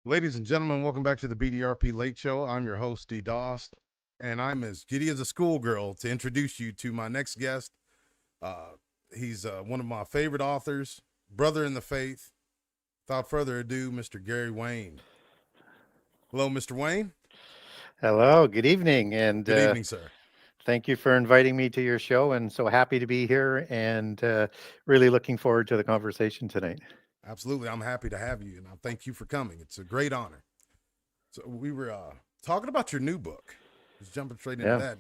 Ladies and gentlemen, welcome back to the BDRP Late Show. I'm your host, D. Doss, and I'm as giddy as a schoolgirl to introduce you to my next guest. He's one of my favorite authors, brother in the faith. Without further ado, Mr. Gary Wayne. Hello, Mr. Wayne. Hello, good evening, and Good evening, sir. thank you for inviting me to your show. And so happy to be here, and really looking forward to the conversation tonight. Absolutely. I'm happy to have you, and I thank you for coming. It's a great honor. So we were talking about your new book. Just jumping straight into Yeah, that.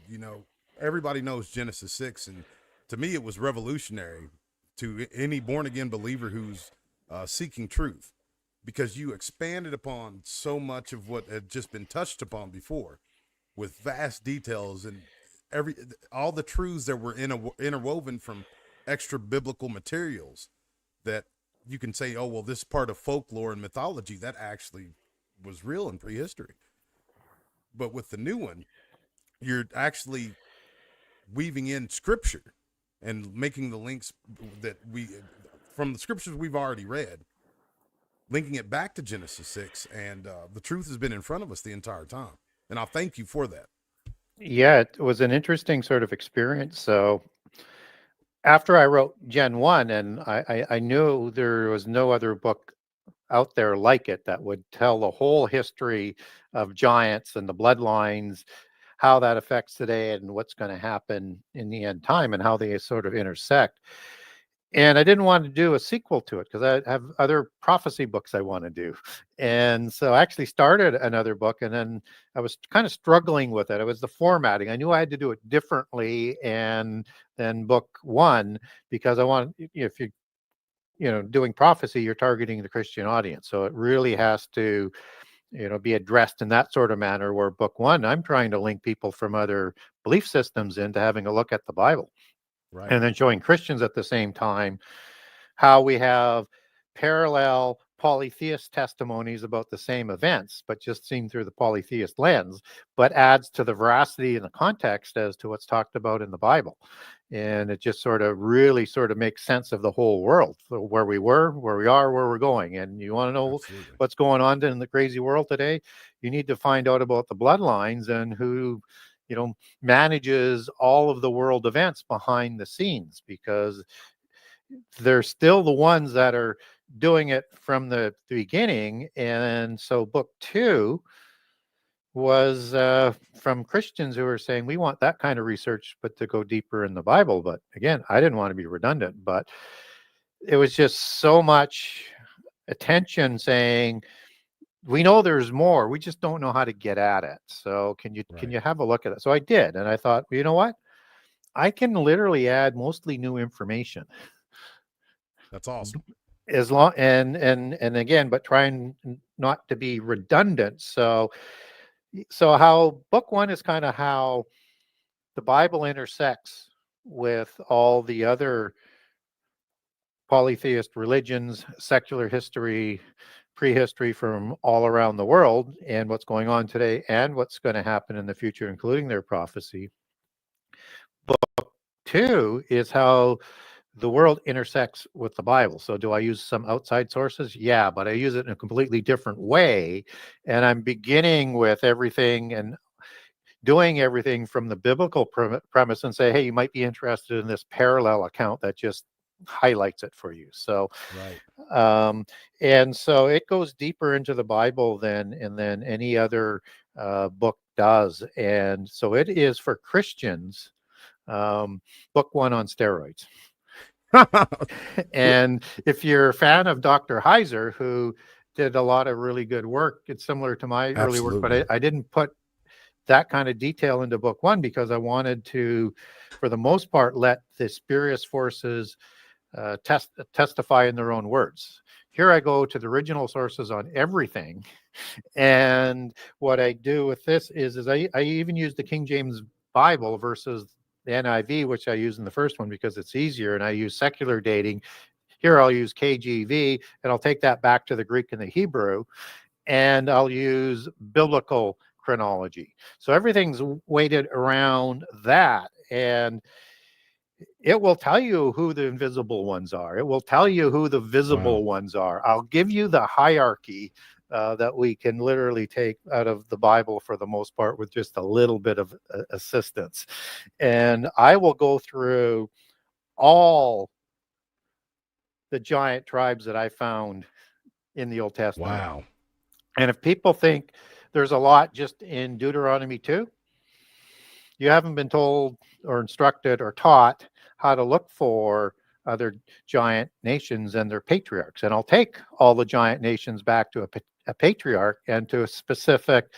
Everybody knows Genesis 6, and to me, it was revolutionary to any born-again believer who's seeking truth, because you expanded upon so much of what had just been touched upon before with vast details and all the truths that were interwoven from extra biblical materials that you can say, oh, well, this part of folklore and mythology that actually was real in prehistory. But with the new one, you're actually weaving in scripture and making the links that from the scriptures we've already read, linking it back to Genesis 6. And the truth has been in front of us the entire time. And I'll thank you for that. yeah, it was an interesting sort of experience. So after I wrote Gen 1, and I knew there was no other book out there like it that would tell the whole history of giants and the bloodlines, how that affects today, and what's going to happen in the end time, and how they sort of intersect. And I didn't want to do a sequel to it because I have other prophecy books I want to do. And so I actually started another book, and then I was kind of struggling with it. It was the formatting. I knew I had to do it differently and than book one, because I want, if you doing prophecy, you're targeting the Christian audience. So it really has to, be addressed in that sort of manner, where book one, I'm trying to link people from other belief systems into having a look at the Bible, Right. and then showing Christians at the same time how we have parallel polytheist testimonies about the same events, but just seen through the polytheist lens, but adds to the veracity and the context as to what's talked about in the Bible. And it just sort of really sort of makes sense of the whole world, so where we were, where we are, where we're going. And you want to know Absolutely. what's going on in the crazy world today, you need to find out about the bloodlines and who manages all of the world events behind the scenes, because they're still the ones that are doing it from the beginning. And so book two was from Christians who are saying, we want that kind of research, but to go deeper in the Bible. But again, I didn't want to be redundant, but it was just so much attention saying, we know there's more, we just don't know how to get at it. So can Right. you have a look at it? So I did, and I thought, well, you know what, I can literally add mostly new information, That's awesome. as long and again, but trying not to be redundant. So how book one is kind of how the Bible intersects with all the other polytheist religions, secular history, prehistory from all around the world, and what's going on today and what's going to happen in the future, including their prophecy. Book two is how the world intersects with the Bible. So do I use some outside sources? Yeah, but I use it in a completely different way. And I'm beginning with everything and doing everything from the biblical premise, and say, hey, you might be interested in this parallel account that just highlights it for you. So Right. um, and so it goes deeper into the Bible than any other book does. And so it is for Christians, book one on steroids. And if you're a fan of Dr. Heiser, who did a lot of really good work, it's similar to my early work, but Absolutely. I didn't put that kind of detail into book one because I wanted to, for the most part, let the spurious forces testify in their own words. Here I go to the original sources on everything. And what I do with this is I even use the King James Bible versus the NIV, which I use in the first one because it's easier, and I use secular dating. Here I'll use KJV, and I'll take that back to the Greek and the Hebrew, and I'll use biblical chronology. So everything's weighted around that. And it will tell you who the invisible ones are. It will tell you who the visible ones are. I'll give you the hierarchy that we can literally take out of the Bible for the most part with just a little bit of assistance. And I will go through all the giant tribes that I found in the Old Testament. Wow. And if people think there's a lot just in Deuteronomy 2, you haven't been told or instructed or taught how to look for other giant nations and their patriarchs. And I'll take all the giant nations back to a patriarch and to a specific,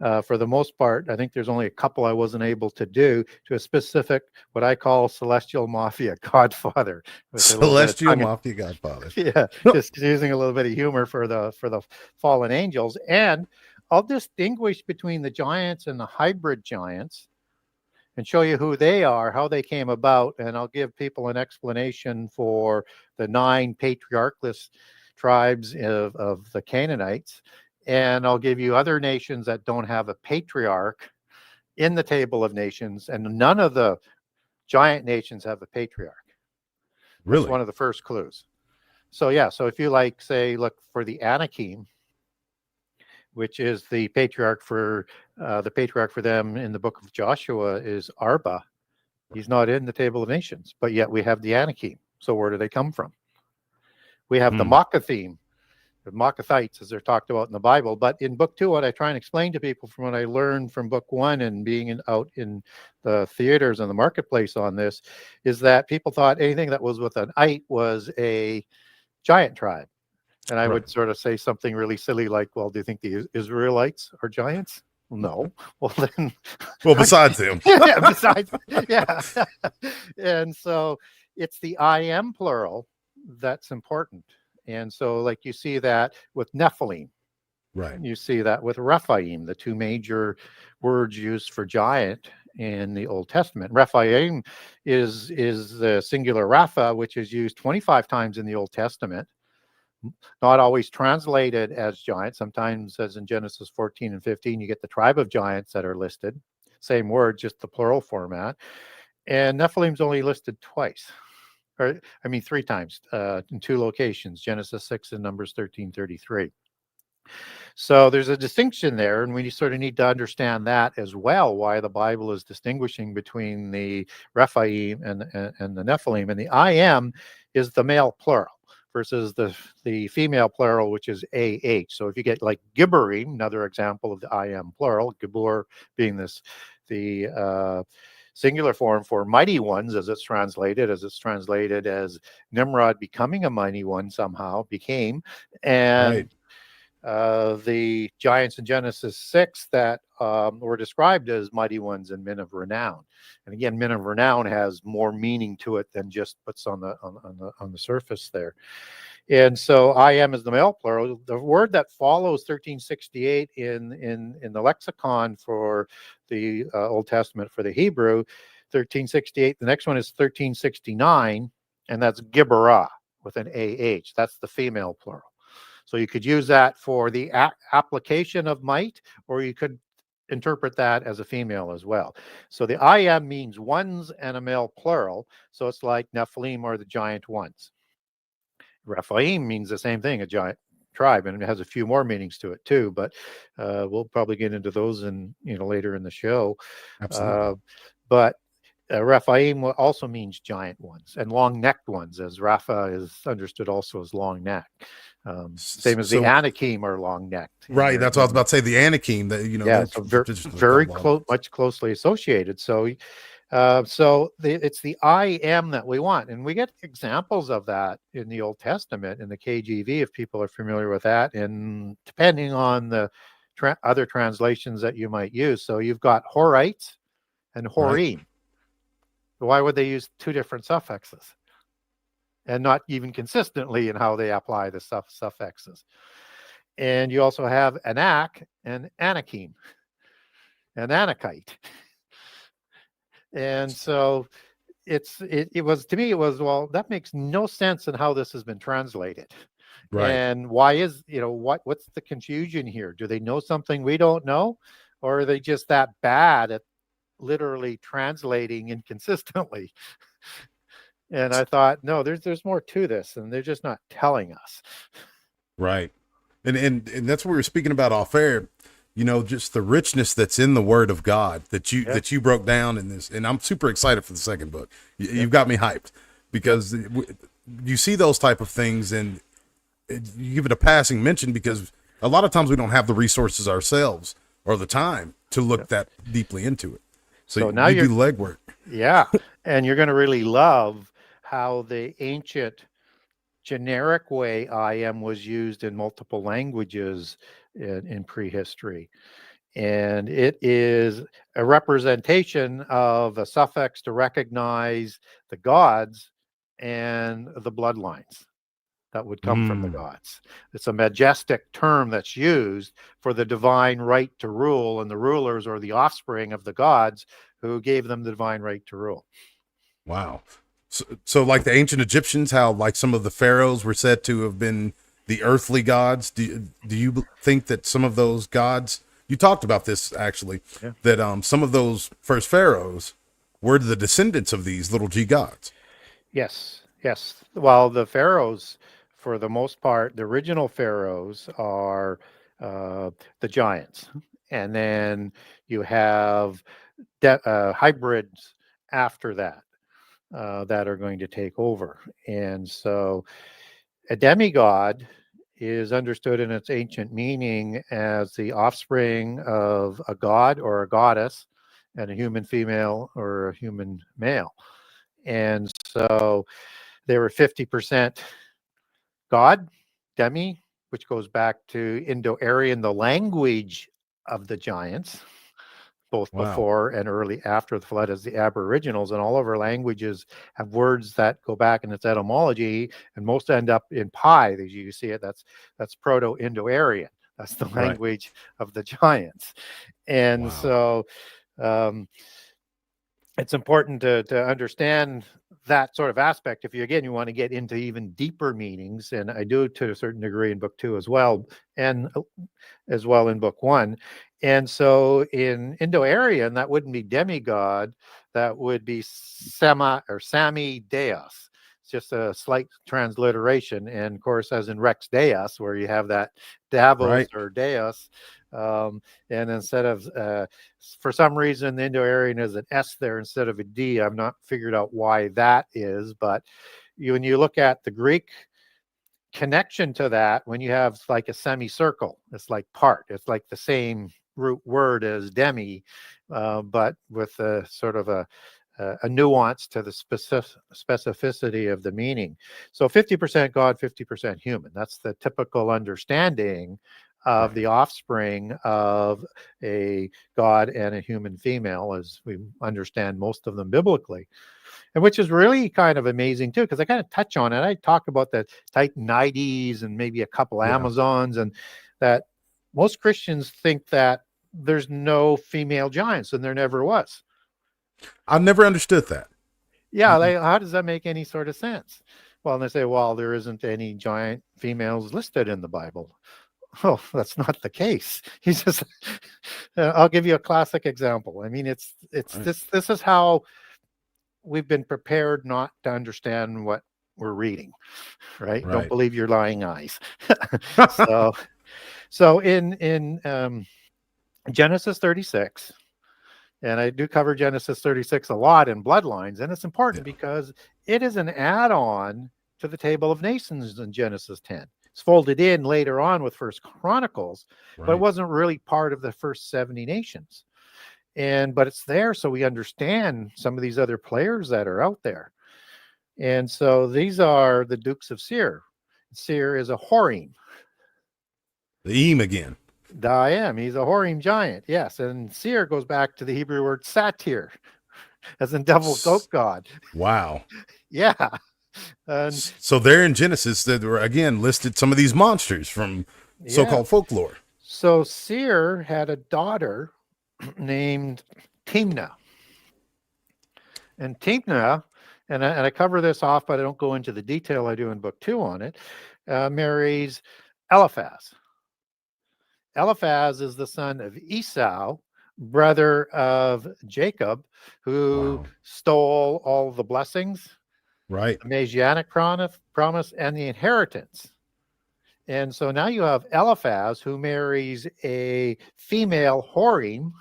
for the most part, I think there's only a couple I wasn't able to do, to a specific, what I call celestial mafia godfather. Celestial mafia godfather. Yeah, just using a little bit of humor for the fallen angels. And I'll distinguish between the giants and the hybrid giants and show you who they are, how they came about, and I'll give people an explanation for the 9 patriarchless tribes of the Canaanites, and I'll give you other nations that don't have a patriarch in the table of nations, and none of the giant nations have a patriarch. Really? That's one of the first clues. So yeah, so if you like, say, look for the Anakim, which is the patriarch for them in the book of Joshua is Arba. He's not in the table of nations, but yet we have the Anakim. So where do they come from? We have the Makathim, the Makathites, as they're talked about in the Bible. But in book 2, what I try and explain to people from what I learned from book 1 and being out in the theaters and the marketplace on this is that people thought anything that was with an ite was a giant tribe. And I would sort of say something really silly like, well, do you think the Israelites are giants? No. Well, then. Well, besides them. Yeah. And so it's the I am plural that's important. And so, like, you see that with Nephilim. Right. You see that with Rephaim, the 2 major words used for giant in the Old Testament. Rephaim is the singular Rapha, which is used 25 times in the Old Testament. Not always translated as giant. Sometimes, as in Genesis 14 and 15, you get the tribe of giants that are listed. Same word, just the plural format. And Nephilim's only listed twice. Or, I mean, 3 times in 2 locations, Genesis 6 and Numbers 13:33. So there's a distinction there, and we sort of need to understand that as well, why the Bible is distinguishing between the Rephaim and the Nephilim. And the I am is the male plural versus the female plural, which is AH. So if you get like Gibborim, another example of the I am plural, Gibbor being the singular form for mighty ones, as it's translated as Nimrod becoming a mighty one somehow, became. And the giants in Genesis 6 that were described as mighty ones and men of renown. And again, men of renown has more meaning to it than just what's on the surface there. And so I am is the male plural. The word that follows 1368 in the lexicon for the Old Testament for the Hebrew, 1368. The next one is 1369, and that's Gibberah with an AH. That's the female plural. So you could use that for the application of might, or you could interpret that as a female as well. So the I am means ones and a male plural. So it's like Nephilim are the giant ones. Rephaim means the same thing, a giant tribe, and it has a few more meanings to it too. But we'll probably get into those later in the show. Absolutely. But Rephaim also means giant ones and long-necked ones, as Rapha is understood also as long-necked. Same as the Anakim are long-necked. Right, that's what I was about to say. The Anakim, very much closely associated. So, it's the I am that we want, and we get examples of that in the Old Testament in the KJV, if people are familiar with that, and depending on the other translations that you might use. So you've got Horites and Horim. Right. Why would they use 2 different suffixes? And not even consistently in how they apply the suffixes. And you also have Anak and Anakim and Anakite. And so it was, to me, it was, well, that makes no sense in how this has been translated. Right. And why is, what's the confusion here? Do they know something we don't know? Or are they just that bad at literally translating inconsistently? And I thought, no, there's more to this, and they're just not telling us. Right. And that's what we were speaking about off air, just the richness that's in the word of God that you broke down in this. And I'm super excited for the second book. You've got me hyped because you see those type of things and you give it a passing mention because a lot of times we don't have the resources ourselves or the time to look that deeply into it. So now you do the legwork. Yeah. And you're going to really love how the ancient generic way I am was used in multiple languages in prehistory. And it is a representation of a suffix to recognize the gods and the bloodlines that would come from the gods. It's a majestic term that's used for the divine right to rule, and the rulers or the offspring of the gods who gave them the divine right to rule. Wow. So like the ancient Egyptians, how like some of the pharaohs were said to have been the earthly gods. Do you think that some of those gods, you talked about this actually, that some of those first pharaohs were the descendants of these little g gods? Yes. Well, the pharaohs, for the most part, the original pharaohs are the giants. And then you have hybrids after that. That are going to take over. And so a demigod is understood in its ancient meaning as the offspring of a god or a goddess and a human female or a human male. And so they were 50% god, demi, which goes back to Indo-Aryan, the language of the giants, both before and early after the flood, as the Aboriginals, and all of our languages have words that go back in its etymology, and most end up in pi. As you see it, that's Proto-Indo-Aryan. That's the language of the giants. And so it's important to understand that sort of aspect. If you want to get into even deeper meanings, and I do to a certain degree in book 2 as well, and as well in book 1. And so in Indo-Aryan, that wouldn't be demigod, that would be Sami Deus. It's just a slight transliteration. And of course, as in Rex Deus, where you have that Davos or Deus, and instead of, for some reason, the Indo-Aryan is an S there instead of a D. I've not figured out why that is, but when you look at the Greek connection to that, when you have like a semicircle, it's like part. It's like the same root word as demi, but with a sort of a nuance to the specificity of the meaning. So 50% God, 50% human. That's the typical understanding of the offspring of a god and a human female, as we understand most of them biblically. And which is really kind of amazing too, because I kind of touch on it. I talk about the Titanides and maybe a couple Amazons, and that most Christians think that there's no female giants, and there never was. I've never understood that. Yeah, how does that make any sort of sense? Well, and they say, well, there isn't any giant females listed in the Bible. Oh, that's not the case. He's just, I'll give you a classic example. I mean, it's this is how we've been prepared not to understand what we're reading, right? Don't believe your lying eyes. so in Genesis 36, and I do cover Genesis 36 a lot in Bloodlines, and it's important because it is an add-on to the Table of Nations in Genesis 10. It's folded in later on with First Chronicles, but it wasn't really part of the first 70 nations. But it's there so we understand some of these other players that are out there. And so these are the Dukes of Seir. Seir is a Horim. The Eam again. He's a Horim giant, yes. And Seir goes back to the Hebrew word satir, as in devil goat god. Wow. Yeah. So there in Genesis, that were again listed some of these monsters from so-called folklore. So Seir had a daughter named Timnah. And Timnah, and I cover this off, but I don't go into the detail I do in book 2 on it, marries Eliphaz. Eliphaz is the son of Esau, brother of Jacob, who Wow. stole all the blessings, Right. the Messianic promise, and the inheritance. And so now you have Eliphaz, who marries a female Horim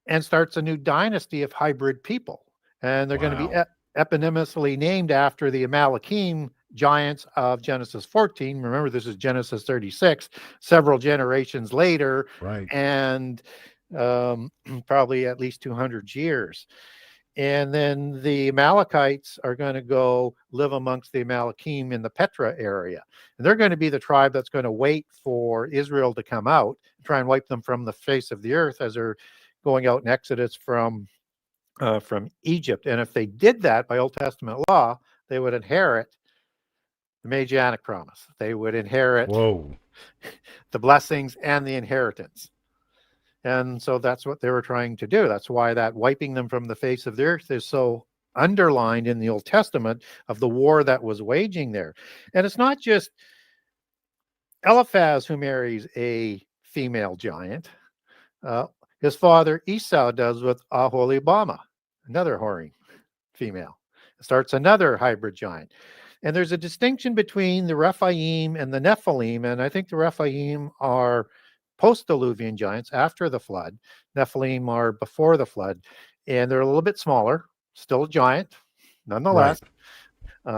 and starts a new dynasty of hybrid people. And they're going to be Wow. eponymously named after the Amalekim giants of Genesis 14. Remember, this is Genesis 36, several generations later, Right. and probably at least 200 years. And then the Amalekites are going to go live amongst the Amalekim in the Petra area. And they're going to be the tribe that's going to wait for Israel to come out, try and wipe them from the face of the earth as they're going out in Exodus from Egypt. And if they did that by Old Testament law, they would inherit the Messianic promise. They would inherit Whoa. the blessings and the inheritance. And so that's what they were trying to do. That's why that wiping them from the face of the earth is so underlined in the Old Testament of the war that was waging there. And it's not just Eliphaz who marries a female giant. His father Esau does with Aholibama, another Hori female. It starts another hybrid giant. And there's a distinction between the Rephaim and the Nephilim. And I think the Rephaim are post-Diluvian giants after the flood. Nephilim are before the flood. And they're a little bit smaller, still a giant, nonetheless. Right.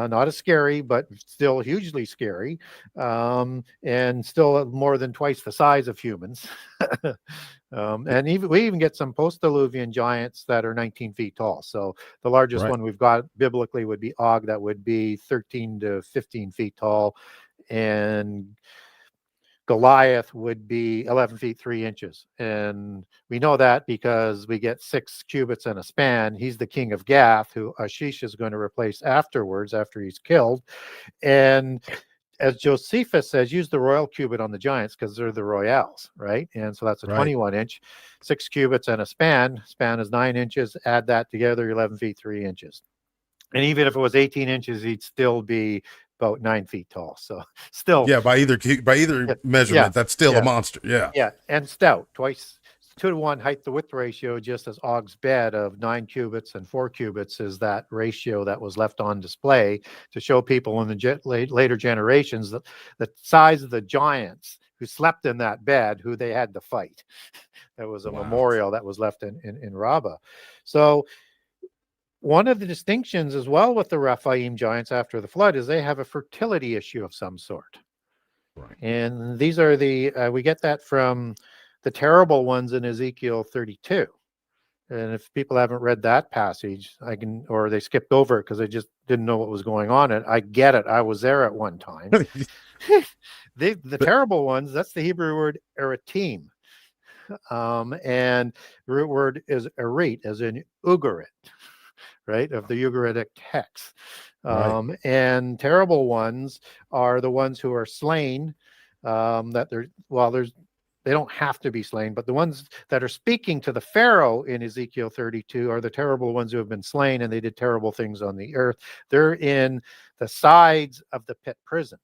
Not as scary, but still hugely scary, and still more than twice the size of humans. And we even get some post-Diluvian giants that are 19 feet tall. So the largest Right. one we've got biblically would be Og, that would be 13 to 15 feet tall, and Goliath would be 11 feet 3 inches. And we know that because we get 6 cubits and a span. He's the king of Gath, who Ashish is going to replace afterwards, after he's killed. And as Josephus says, use the royal cubit on the giants because they're the royales, right? And so that's a Right. 21 inch, 6 cubits and a span. Span is 9 inches. Add that together, 11 feet 3 inches. And even if it was 18 inches, he'd still be about 9 feet tall. So still, Yeah. By either yeah, measurement, that's still a yeah, monster. Yeah. yeah, and stout, twice 2 to 1 height to width ratio, just as Og's bed of 9 cubits and 4 cubits is that ratio that was left on display to show people in the later generations that the size of the giants who slept in that bed, who they had to fight. There was a Wow. memorial that was left in Rabbah. So one of the distinctions as well with the Rephaim giants after the flood is they have a fertility issue of some sort. Right. And these are we get that from the terrible ones in Ezekiel 32. And if people haven't read that passage, or they skipped over it because they just didn't know what was going on. And I get it. I was there at one time. The terrible ones, that's the Hebrew word eratim. And the root word is erit, as in Ugarit, right, of the Ugaritic text. Right. And terrible ones are the ones who are slain, they don't have to be slain, but the ones that are speaking to the Pharaoh in Ezekiel 32 are the terrible ones who have been slain, and they did terrible things on the earth. They're in the sides of the pit prison,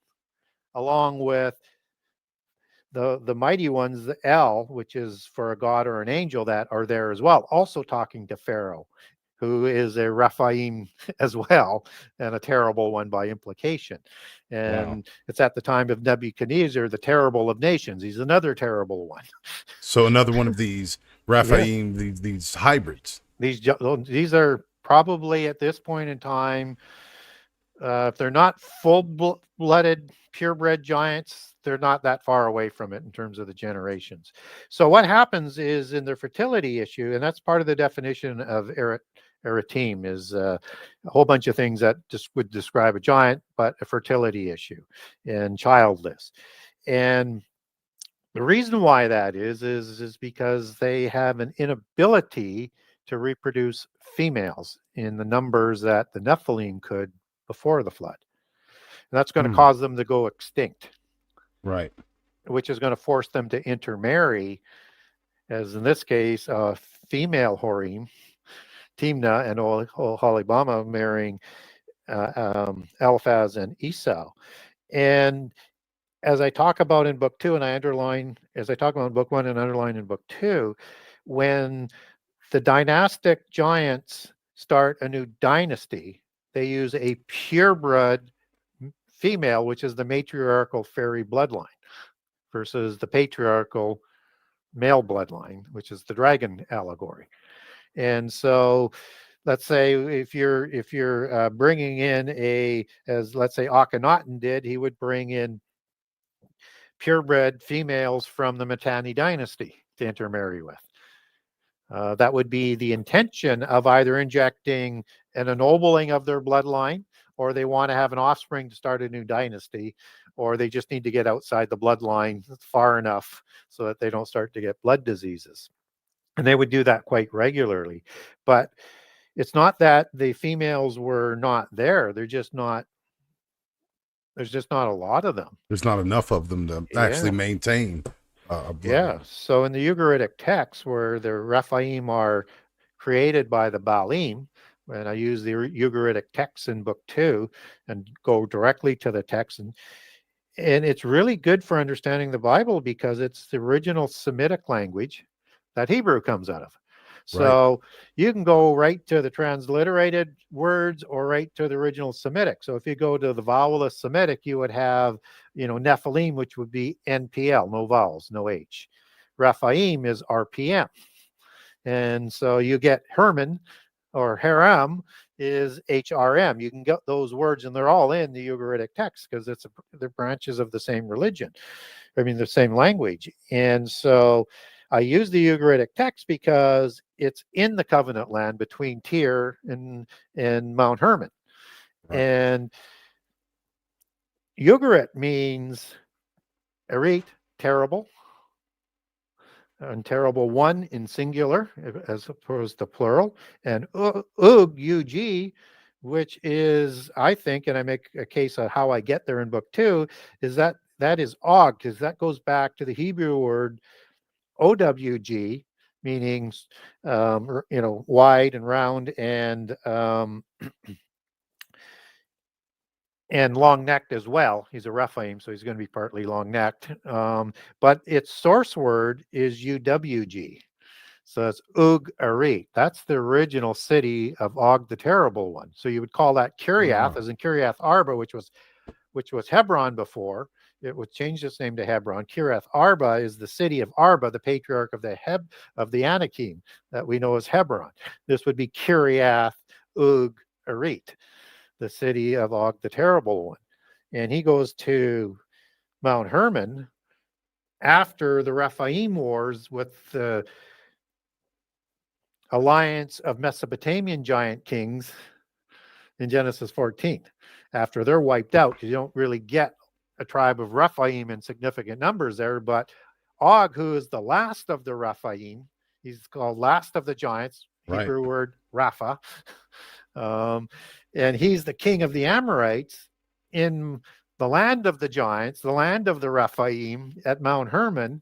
along with the mighty ones, the El, which is for a god or an angel, that are there as well, also talking to Pharaoh, who is a Rephaim as well, and a terrible one by implication. And Wow. it's at the time of Nebuchadnezzar, the terrible of nations. He's another terrible one. So another one of these Yeah. Raphaim, these hybrids. These are probably at this point in time, if they're not full-blooded, purebred giants, they're not that far away from it in terms of the generations. So what happens is in their fertility issue, and that's part of the definition of eratim, is a whole bunch of things that just would describe a giant, but a fertility issue and childless. And the reason why that is because they have an inability to reproduce females in the numbers that the Nephilim could before the flood. And that's going to cause them to go extinct, Right. which is going to force them to intermarry, as in this case, female Horim, Timnah and Oholibama marrying Eliphaz and Esau. And as I talk about in book 2, and I underline, as I talk about in book 1 and underline in book 2, when the dynastic giants start a new dynasty, they use a purebred female, which is the matriarchal fairy bloodline, versus the patriarchal male bloodline, which is the dragon allegory. And so, let's say if you're bringing in as let's say Akhenaten did, he would bring in purebred females from the Mitanni dynasty to intermarry with. That would be the intention of either injecting an ennobling of their bloodline, or they want to have an offspring to start a new dynasty, or they just need to get outside the bloodline far enough so that they don't start to get blood diseases. And they would do that quite regularly. But it's not that the females were not there. There's just not a lot of them. There's not enough of them to actually maintain a bloodline. Yeah. So in the Ugaritic texts, where the Rephaim are created by the Baalim, and I use the Ugaritic texts in book 2 and go directly to the text, and it's really good for understanding the Bible because it's the original Semitic language that Hebrew comes out of. So you can go right to the transliterated words or right to the original Semitic. So if you go to the vowelless Semitic, you would have, Nephilim, which would be NPL, no vowels, no H. Rephaim is RPM. And so you get Herman, or Haram is HRM. You can get those words, and they're all in the Ugaritic text because they're branches of the same religion. The same language. And so I use the Ugaritic text because it's in the covenant land between Tyr and Mount Hermon. Right. And Ugarit means Erit, terrible, and terrible one in singular as opposed to plural, and Ug, which is, I think, and I make a case of how I get there in book 2, is that is Og, because that goes back to the Hebrew word OWG, meaning wide and round and long-necked as well. He's a Rephaim, so he's going to be partly long-necked. But its source word is UWG. So it's Ug-Arit. That's the original city of Og the Terrible One. So you would call that Kiriath, as in Kiriath Arba, which was Hebron before. It would change its name to Hebron. Kiriath Arba is the city of Arba, the patriarch of the Anakim that we know as Hebron. This would be Kiriath Ug-Arit, the city of Og the Terrible One. And he goes to Mount Hermon after the Rephaim Wars with the alliance of Mesopotamian giant kings in Genesis 14. After they're wiped out, you don't really get a tribe of Rephaim in significant numbers there, but Og, who is the last of the Rephaim, he's called last of the giants, Hebrew word Rapha, and he's the king of the Amorites in the land of the giants, the land of the Rephaim at Mount Hermon,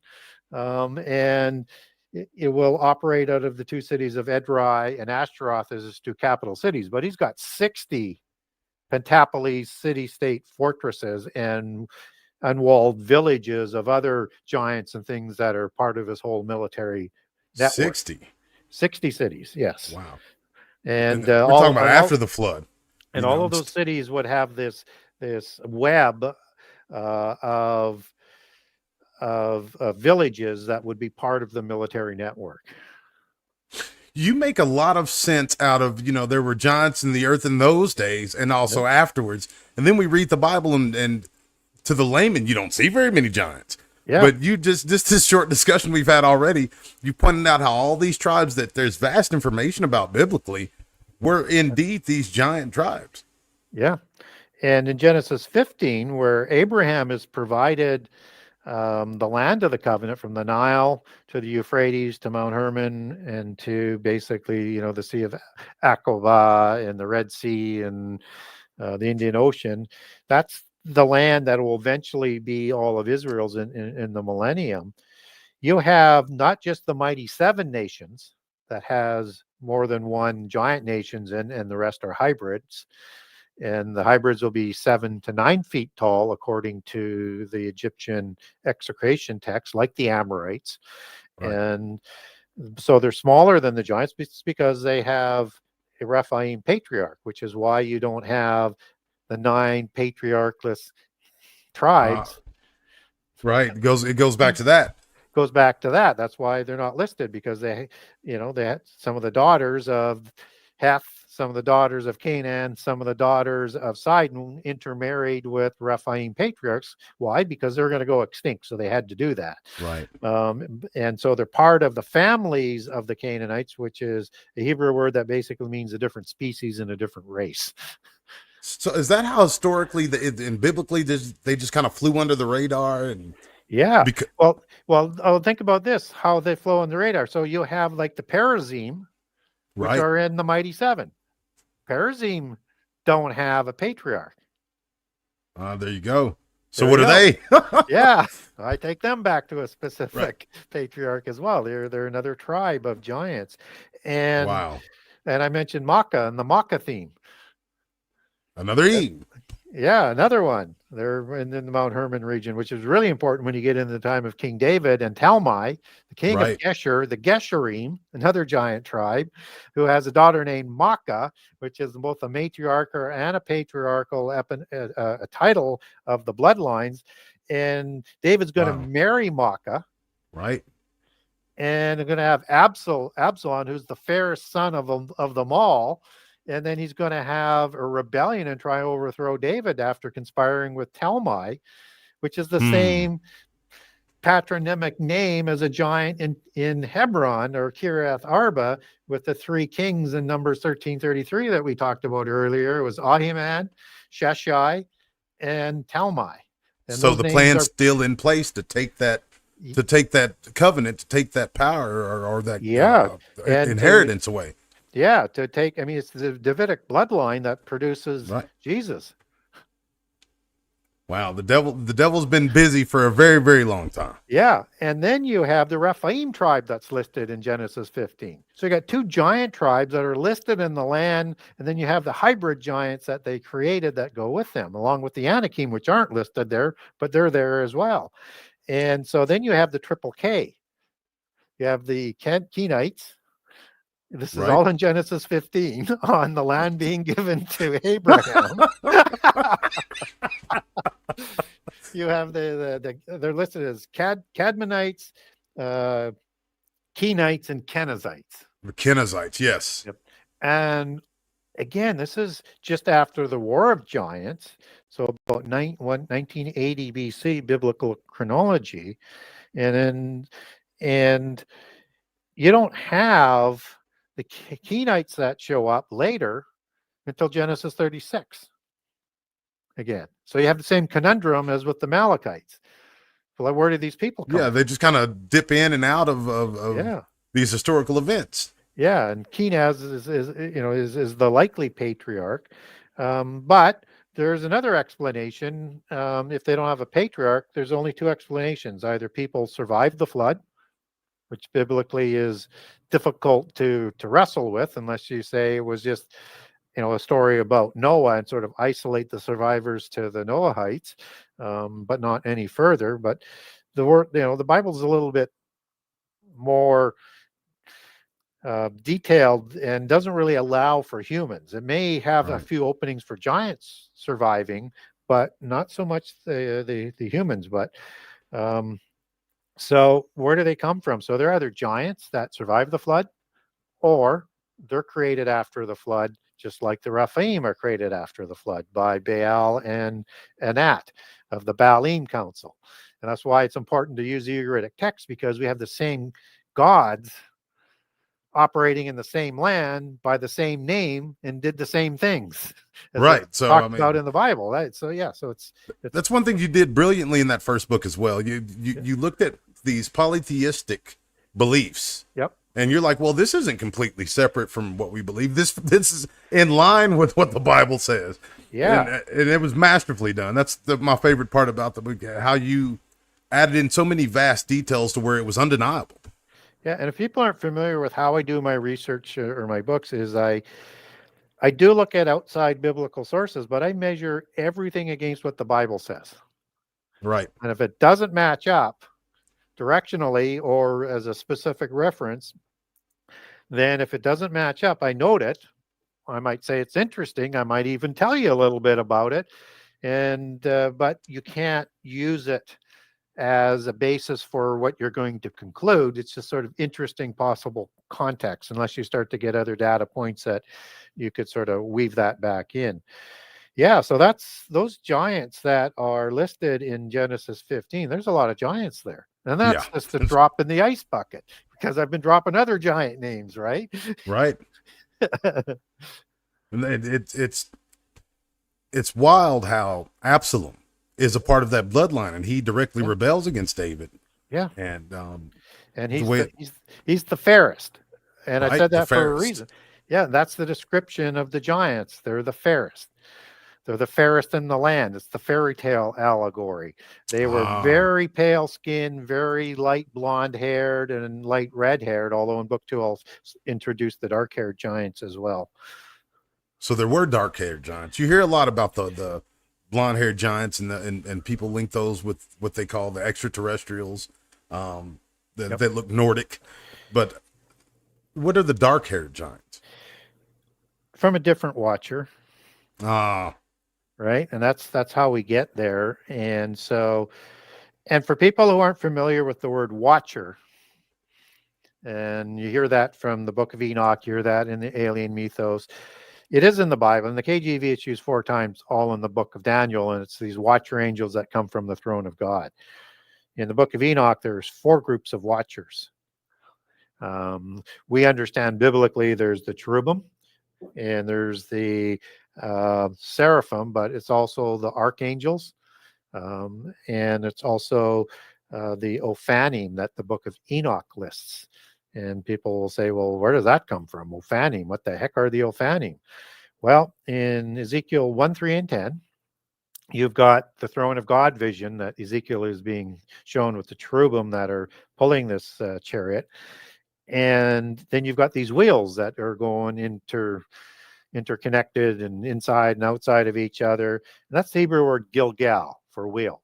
and it will operate out of the two cities of Edrei and Ashtaroth as his two capital cities, but he's got 60 Pentapolis city-state fortresses and unwalled villages of other giants and things that are part of his whole military network. 60 cities, yes. Wow. And we're talking about after the flood. And all of those cities would have this web of villages that would be part of the military network. You make a lot of sense out of, there were giants in the earth in those days and also afterwards. And then we read the Bible and to the layman, you don't see very many giants. Yeah. But you just this short discussion we've had already, you pointed out how all these tribes that there's vast information about biblically were indeed these giant tribes. Yeah. And in Genesis 15, where Abraham is provided the land of the covenant from the Nile to the Euphrates to Mount Hermon and to basically, the Sea of Aqaba and the Red Sea and the Indian Ocean. That's the land that will eventually be all of Israel's in the millennium. You have not just the mighty 7 nations that has more than one giant nations and the rest are hybrids. and the hybrids will be 7 to 9 feet tall, according to the Egyptian execration text, like the Amorites. Right. And so they're smaller than the giants because they have a Rephaim patriarch, which is why you don't have the 9 patriarchless Ah, tribes. right. It goes back to that. Goes back to that. That's why they're not listed, because they had some of the daughters of Heth, some of the daughters of Canaan, some of the daughters of Sidon intermarried with Rephaim patriarchs. Why? Because they're going to go extinct, so they had to do that. Right. And so they're part of the families of the Canaanites, which is a Hebrew word that basically means a different species and a different race. So is that how historically and biblically they just kind of flew under the radar? And Yeah. because Well, think about this, how they flow on the radar. So you have like the Perazim, which right. are in the Mighty Seven. Perazim don't have a patriarch. There you go. So There what you are go. they? Yeah, I take them back to a specific Right. patriarch as well. They're another tribe of giants. And Wow. I mentioned Makkah and the Makkah theme. Another E. Yeah, another one. They're in the Mount Hermon region, which is really important when you get into the time of King David and Talmai, the king of Right. Geshur, the Geshurim, another giant tribe, who has a daughter named Makkah, which is both a matriarch and a patriarchal a title of the bloodlines. And David's going to Wow. marry Makkah, Right. and they're going to have Absalom, who's the fairest son of them all. And then he's going to have a rebellion and try to overthrow David after conspiring with Talmai, which is the same patronymic name as a giant in Hebron, or Kiriath Arba, with the 3 kings in Numbers 13:33 that we talked about earlier. It was Ahiman, Sheshai, and Talmai. And So those the names plan's are still in place to take that covenant, to take that power or that and inheritance away. to take, I mean, it's the Davidic bloodline that produces Right. Jesus. Wow, the devil's been busy for a very, very long time. Yeah, and then you have the Rephaim tribe that's listed in Genesis 15. So you got 2 giant tribes that are listed in the land, and then you have the hybrid giants that they created that go with them, along with the Anakim, which aren't listed there, but they're there as well. And so then you have the triple K. You have the Kenites. This is Right. all in Genesis 15, on the land being given to Abraham. You have they're listed as Cadmonites, Kenites, and Kenizzites. The Kenizzites, yes. Yep. And again, this is just after the War of Giants, so about 1980 BC biblical chronology, and you don't have the Kenites that show up later until Genesis 36 again. So you have the same conundrum as with the Amalekites. Well, where did these people come from? They just kind of dip in and out of these historical events. Yeah, and Kenaz is the likely patriarch, but there's another explanation. If they don't have a patriarch, there's only 2 explanations: either people survived the flood, which biblically is difficult to wrestle with, unless you say it was just a story about Noah and sort of isolate the survivors to the Noahites, but not any further. But the Bible's a little bit more detailed and doesn't really allow for humans. It may have a few openings for giants surviving, but not so much the humans. But so where do they come from? So they're either giants that survive the flood, or they're created after the flood, just like the Rephaim are created after the flood by Baal and Anat of the Baalim Council. And that's why it's important to use the Ugaritic text, because we have the same gods operating in the same land by the same name and did the same things. Right. So talked about in the Bible. Right. So yeah. So it's that's one thing you did brilliantly in that first book as well. You looked at these polytheistic beliefs. Yep. And you're like, well, this isn't completely separate from what we believe. This is in line with what the Bible says. Yeah. And it was masterfully done. That's my favorite part about the book, how you added in so many vast details to where it was undeniable. Yeah, and if people aren't familiar with how I do my research or my books, is I I do look at outside biblical sources, but I measure everything against what the Bible says. Right. And if it doesn't match up directionally or as a specific reference, then if it doesn't match up, I note it. I might say it's interesting. I might even tell you a little bit about it. And but you can't use it as a basis for what you're going to conclude. It's just sort of interesting possible context, unless you start to get other data points that you could sort of weave that back in. Yeah, so that's those giants that are listed in Genesis 15. There's a lot of giants there. And Yeah. that's just a drop in the ice bucket, because I've been dropping other giant names, right? Right. And it's wild how Absalom is a part of that bloodline, and he directly rebels against David. Yeah. And he's the fairest. And I Right, said the that for a fairest. reason. Yeah, that's the description of the giants. They're the fairest. They're the fairest in the land. It's the fairy tale allegory. They were very pale skinned, very light blonde haired and light red haired, although in book 2 I'll introduce the dark haired giants as well. So there were dark haired giants. You hear a lot about the blonde haired giants, and people link those with what they call the extraterrestrials, that look Nordic. But what are the dark haired giants? From a different watcher. Right. And that's how we get there. And so, and for people who aren't familiar with the word watcher, and you hear that from the book of Enoch, you hear that in the alien mythos. It is in the Bible. In the KJV, it's used 4 times, all in the book of Daniel, and it's these watcher angels that come from the throne of God. In the book of Enoch, there's 4 groups of watchers. We understand biblically there's the cherubim, and there's the seraphim, but it's also the archangels, and it's also the Ophanim that the book of Enoch lists. And people will say, well, where does that come from? Ophanim, what the heck are the Ophanim? Well, in Ezekiel 1, 3, and 10, you've got the throne of God vision that Ezekiel is being shown with the cherubim that are pulling this chariot. And then you've got these wheels that are going interconnected and inside and outside of each other. And that's the Hebrew word Gilgal for wheel.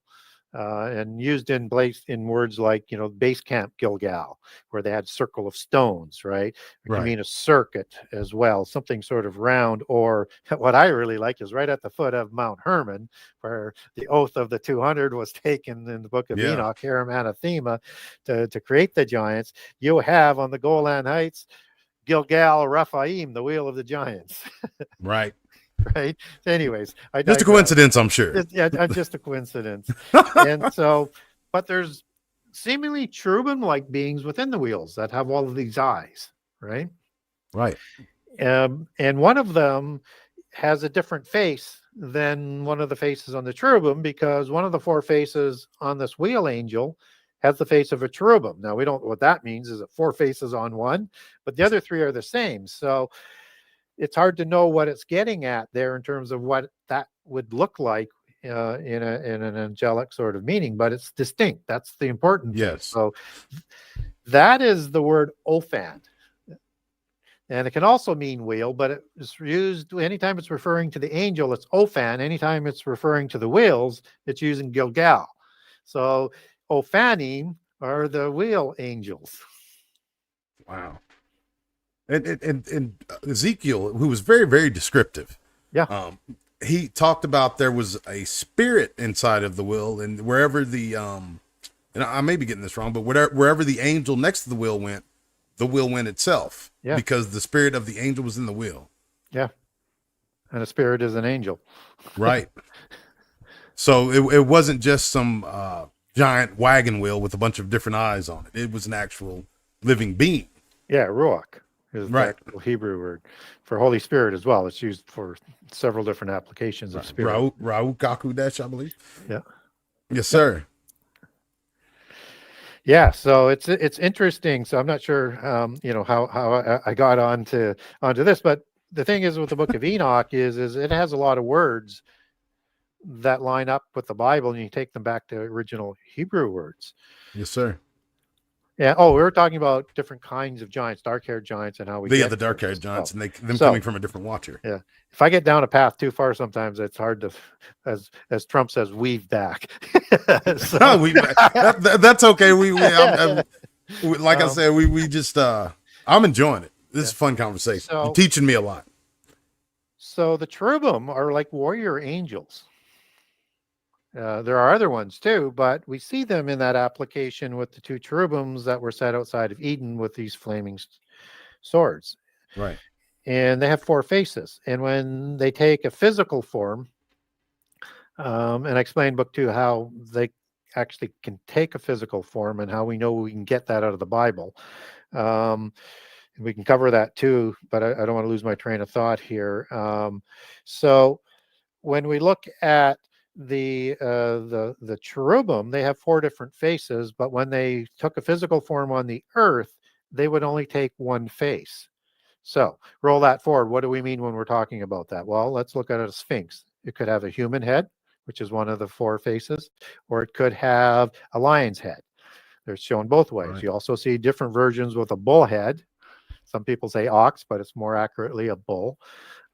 And used in words like, base camp Gilgal, where they had circle of stones, right? It can mean a circuit as well, something sort of round, or what I really like is right at the foot of Mount Hermon, where the oath of the 200 was taken in the book of Enoch, Hiram Anathema, to create the giants. You have on the Golan Heights, Gilgal Raphaim, the wheel of the giants. Right. Right. Anyways, just a coincidence, I'm sure. Just a coincidence. And so, but there's seemingly cherubim-like beings within the wheels that have all of these eyes, right? Right. And one of them has a different face than one of the faces on the cherubim, because one of the 4 faces on this wheel angel has the face of a cherubim. Now, we don't know what that means. Is it 4 faces on one? But the other 3 are the same. So it's hard to know what it's getting at there in terms of what that would look like in an angelic sort of meaning, but it's distinct. That's the important thing. Yes. So that is the word Ophan. And it can also mean wheel, but it's used anytime it's referring to the angel, it's Ophan. Anytime it's referring to the wheels, it's using Gilgal. So Ophanim are the wheel angels. Wow. And Ezekiel, who was very, very descriptive. Yeah. He talked about there was a spirit inside of the wheel, and wherever the and I may be getting this wrong, but wherever the angel next to the wheel went itself. Yeah. Because the spirit of the angel was in the wheel. Yeah. And a spirit is an angel. Right. So it wasn't just some giant wagon wheel with a bunch of different eyes on it. It was an actual living being. Yeah, ruach is the actual Hebrew word for Holy Spirit as well. It's used for several different applications of spirit. Ra'u Kakudesh, I believe. Yeah. Yes, sir. Yeah, so it's interesting. So I'm not sure, how I got onto this, but the thing is with the book of Enoch is it has a lot of words that line up with the Bible, and you take them back to original Hebrew words. Yes, sir. Yeah. Oh, we were talking about different kinds of giants, dark-haired giants, and how we The get the to dark-haired this. giants, and them So, coming from a different watcher. yeah. If I get down a path too far, sometimes it's hard to, as Trump says, weave back. So, That's okay. Like I um, said, we just I'm enjoying it. This is yeah. a fun conversation. You're So, teaching me a lot. so the cherubim are like warrior angels. There are other ones too, but we see them in that application with the two cherubims that were set outside of Eden with these flaming swords. Right. And they have four faces. And when they take a physical form, and I explained book two how they actually can take a physical form and how we know we can get that out of the Bible. We can cover that too, but I don't want to lose my train of thought here. So when we look at the cherubim, they have four different faces, but when they took a physical form on the earth, they would only take one face. So roll that forward. What do we mean when we're talking about that? Well, let's look at a sphinx. It could have a human head, which is one of the four faces, or it could have a lion's head. They're shown both ways. Right. You also see different versions with a bull head. Some people say ox, but it's more accurately a bull.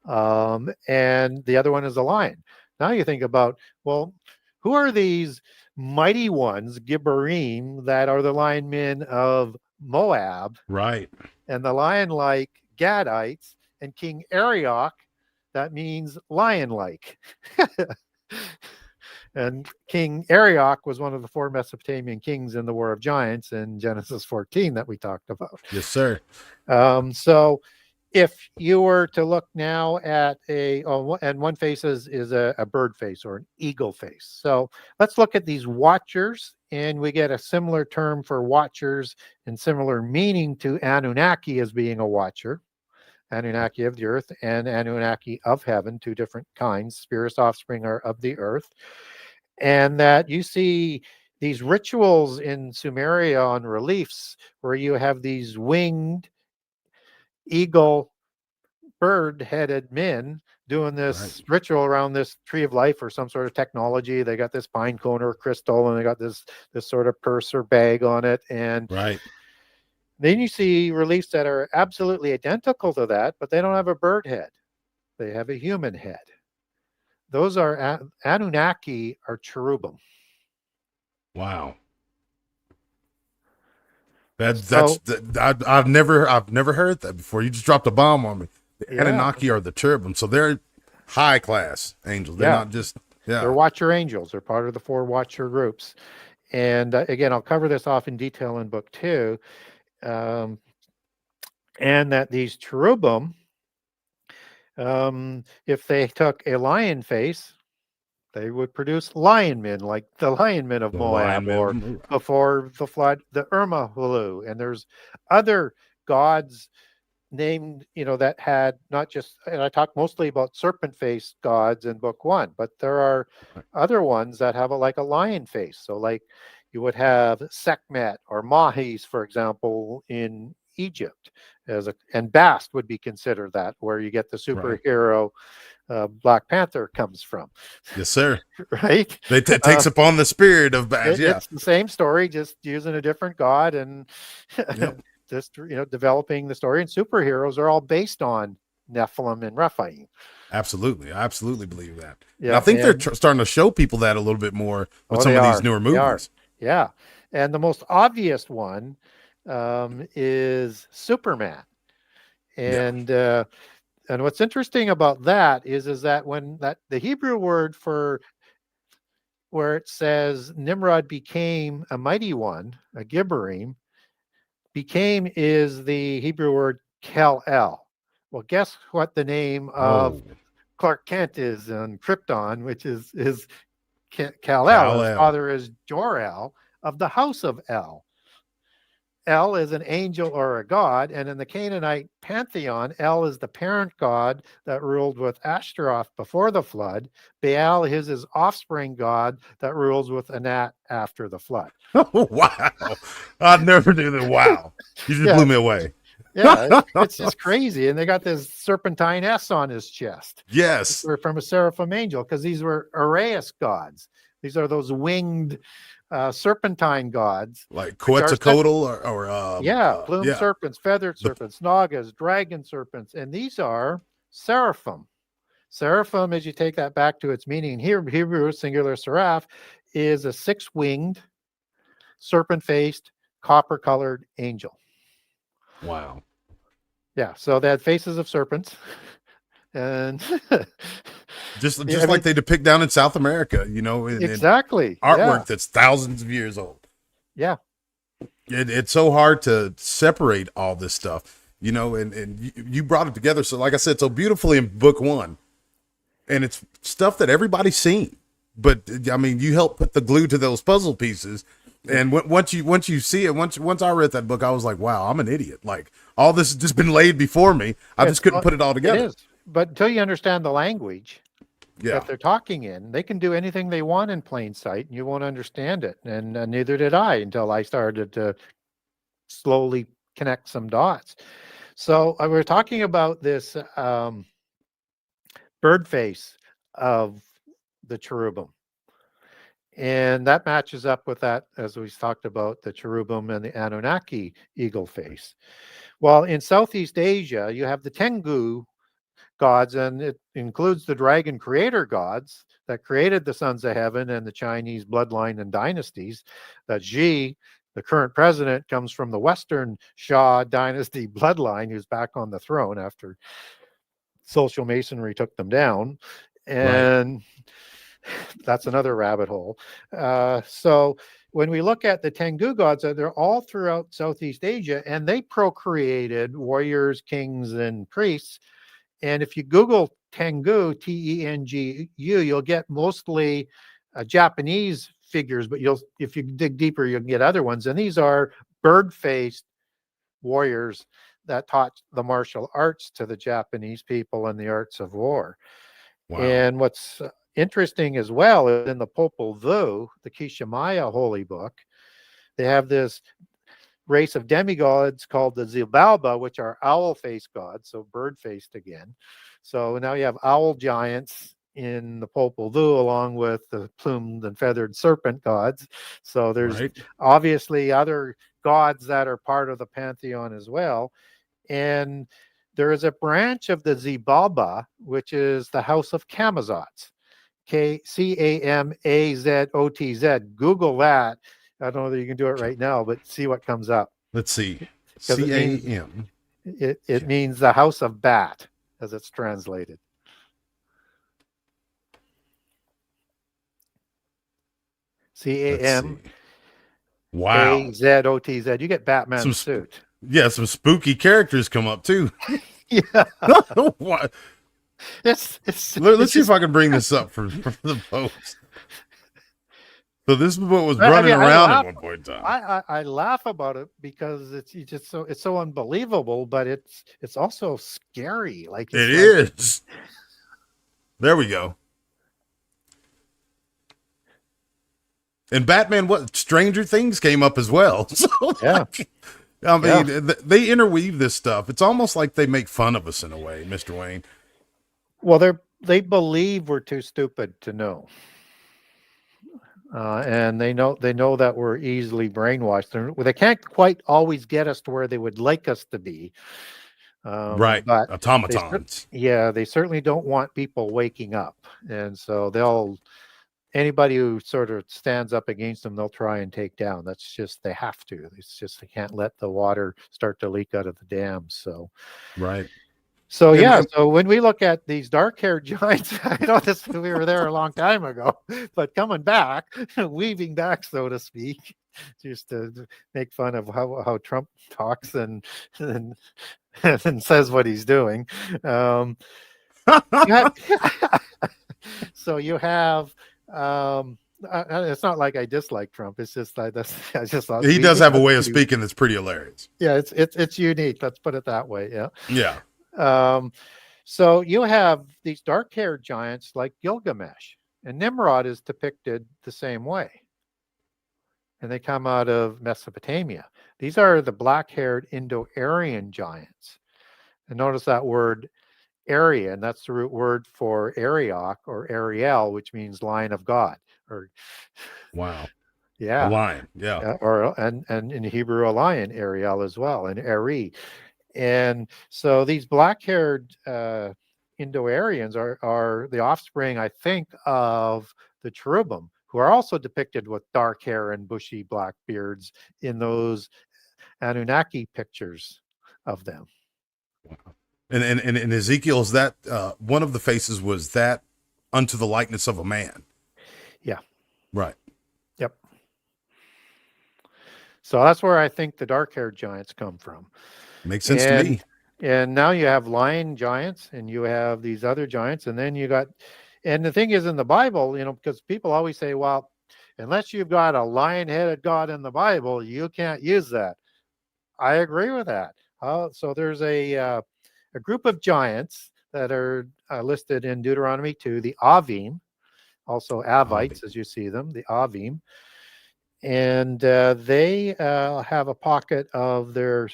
And the other one is a lion. Now you think about, well, who are these mighty ones, Gibborim, that are the lion men of Moab, Right. and the lion-like Gadites, and King Arioch, that means lion-like. And King Arioch was one of the four Mesopotamian kings in the War of Giants in Genesis 14 that we talked about. Yes, sir. So if you were to look now at and one face is a bird face or an eagle face. So let's look at these watchers, and we get a similar term for watchers and similar meaning to Anunnaki as being a watcher. Anunnaki of the earth and Anunnaki of heaven, two different kinds. Spirits offspring are of the earth. And that you see these rituals in Sumeria on reliefs where you have these winged eagle bird-headed men doing this ritual around this tree of life or some sort of technology. They got this pine cone or crystal, and they got this sort of purse or bag on it. And then you see reliefs that are absolutely identical to that, but they don't have a bird head. They have a human head. Those are Anunnaki are cherubim. Wow. I've never heard that before. You just dropped a bomb on me. The Anunnaki are the cherubim, so they're high class angels. They're not just They're watcher angels. They're part of the four watcher groups. And again, I'll cover this off in detail in book two. And that these cherubim, if they took a lion face, they would produce lion men, like the lion men of Moab, or before the flood, the Hulu. And there's other gods named, that had not just, and I talk mostly about serpent-faced gods in book one, but there are other ones that have like a lion face. So like you would have Sekhmet or Mahis, for example, in Egypt, and Bast would be considered that, where you get the superhero Black Panther comes from. Yes, sir. Right? It takes upon the spirit of Bast. It's the same story, just using a different god, and just developing the story. And superheroes are all based on Nephilim and Rephaim. Absolutely, I absolutely believe that. Yeah, and I think they're starting to show people that a little bit more with some of these newer movies. Yeah, and the most obvious one is Superman, and what's interesting about that is that when the Hebrew word for where it says Nimrod became a mighty one, a Gibborim, became is the Hebrew word Kal-El. Well, guess what the name of Clark Kent is on Krypton, which is Kal-El. His father is Jor-El of the house of El. El is an angel or a god, and in the Canaanite pantheon, El is the parent god that ruled with Ashtaroth before the flood. Baal is his offspring god that rules with Anat after the flood. Oh, wow. I never knew that. Wow. You just blew me away. Yeah, it's just crazy. And they got this serpentine S on his chest. Yes. From a seraphim angel, because these were Arraius gods. These are those winged serpentine gods, Like which are Quetzalcoatl or plumed yeah. serpents, feathered The, serpents, nagas, dragon serpents, and these are seraphim. Seraphim, as you take that back to its meaning here, Hebrew singular seraph, is a six-winged, serpent-faced, copper-colored angel. wow. Yeah, so they had faces of serpents, and Just like they depict down in South America, in exactly, yeah, artwork that's thousands of years old. yeah. It's so hard to separate all this stuff, and you brought it together. So, like I said, so beautifully in book one, and it's stuff that everybody's seen. But I mean, you help put the glue to those puzzle pieces. And once you see it, once I read that book, I was like, wow, I'm an idiot. Like all this has just been laid before me. I just couldn't put it all together. It is, but until you understand the language that they're talking in, they can do anything they want in plain sight, and you won't understand it. And neither did I until I started to slowly connect some dots. So we're talking about this bird face of the cherubim. And that matches up with that, as we talked about, the cherubim and the Anunnaki eagle face. Well, in Southeast Asia, you have the Tengu gods, and it includes the dragon creator gods that created the sons of heaven and the Chinese bloodline and dynasties. That Xi, the current president, comes from the Western Shah dynasty bloodline, who's back on the throne after social masonry took them down. And that's another rabbit hole. So when we look at the Tengu gods, they're all throughout Southeast Asia, and they procreated warriors, kings, and priests. And if you Google Tengu, Tengu, you'll get mostly Japanese figures, but if you dig deeper, you'll get other ones. And these are bird-faced warriors that taught the martial arts to the Japanese people and the arts of war. Wow. And what's interesting as well is in the Popol Vuh, the Kishimaya holy book, they have this race of demigods called the Xibalba, which are owl-faced gods, so bird-faced again. So now you have owl giants in the Popol Vuh along with the plumed and feathered serpent gods. So there's obviously other gods that are part of the pantheon as well. And there is a branch of the Xibalba, which is the House of Camazotz. Camazotz. Google that. I don't know that you can do it right now, but see what comes up. Let's see. CAM. It means the House of Bat, as it's translated. CAM. Wow. AZOTZ. You get Batman's suit. Yeah, some spooky characters come up too. Yeah. What? Let's see if I can bring this up for the folks. So this is what was running around at one point in time. I laugh about it because it's so unbelievable, but it's also scary. Like it is. There we go. And Batman, Stranger Things came up as well. So yeah. I mean, they interweave this stuff. It's almost like they make fun of us in a way, Mr. Wayne. Well, they believe we're too stupid to know. And they know that we're easily brainwashed. They can't quite always get us to where they would like us to be. But automatons. They certainly don't want people waking up. And so anybody who sort of stands up against them, they'll try and take down. That's just, they have to. It's just, they can't let the water start to leak out of the dam. So, So so when we look at these dark-haired giants, I know we were there a long time ago, but coming back, weaving back, so to speak, just to make fun of how Trump talks and says what he's doing. So you have. It's not like I dislike Trump. It's just I just thought he does have a way of speaking that's pretty hilarious. Yeah, it's unique. Let's put it that way. Yeah. Yeah. So you have these dark-haired giants like Gilgamesh, and Nimrod is depicted the same way. And they come out of Mesopotamia. These are the black-haired Indo-Aryan giants. And notice that word Aryan, that's the root word for Arioch or Ariel, which means Lion of God. Wow. A Yeah. lion. Yeah. And in Hebrew, a lion, Ariel as well, and Eri. And so these black-haired Indo-Aryans are the offspring, I think, of the Cherubim, who are also depicted with dark hair and bushy black beards in those Anunnaki pictures of them. And in Ezekiel's, that one of the faces was that unto the likeness of a man. Yeah. Right. Yep. So that's where I think the dark-haired giants come from. Makes sense to me. And now you have lion giants and you have these other giants, and then you got, and the thing is in the Bible, because people always say, well, unless you've got a lion-headed God in the Bible, you can't use that. I agree with that. So there's a group of giants that are listed in Deuteronomy 2, the Avim, also Avites, as you see them, the Avim. And they have a pocket of their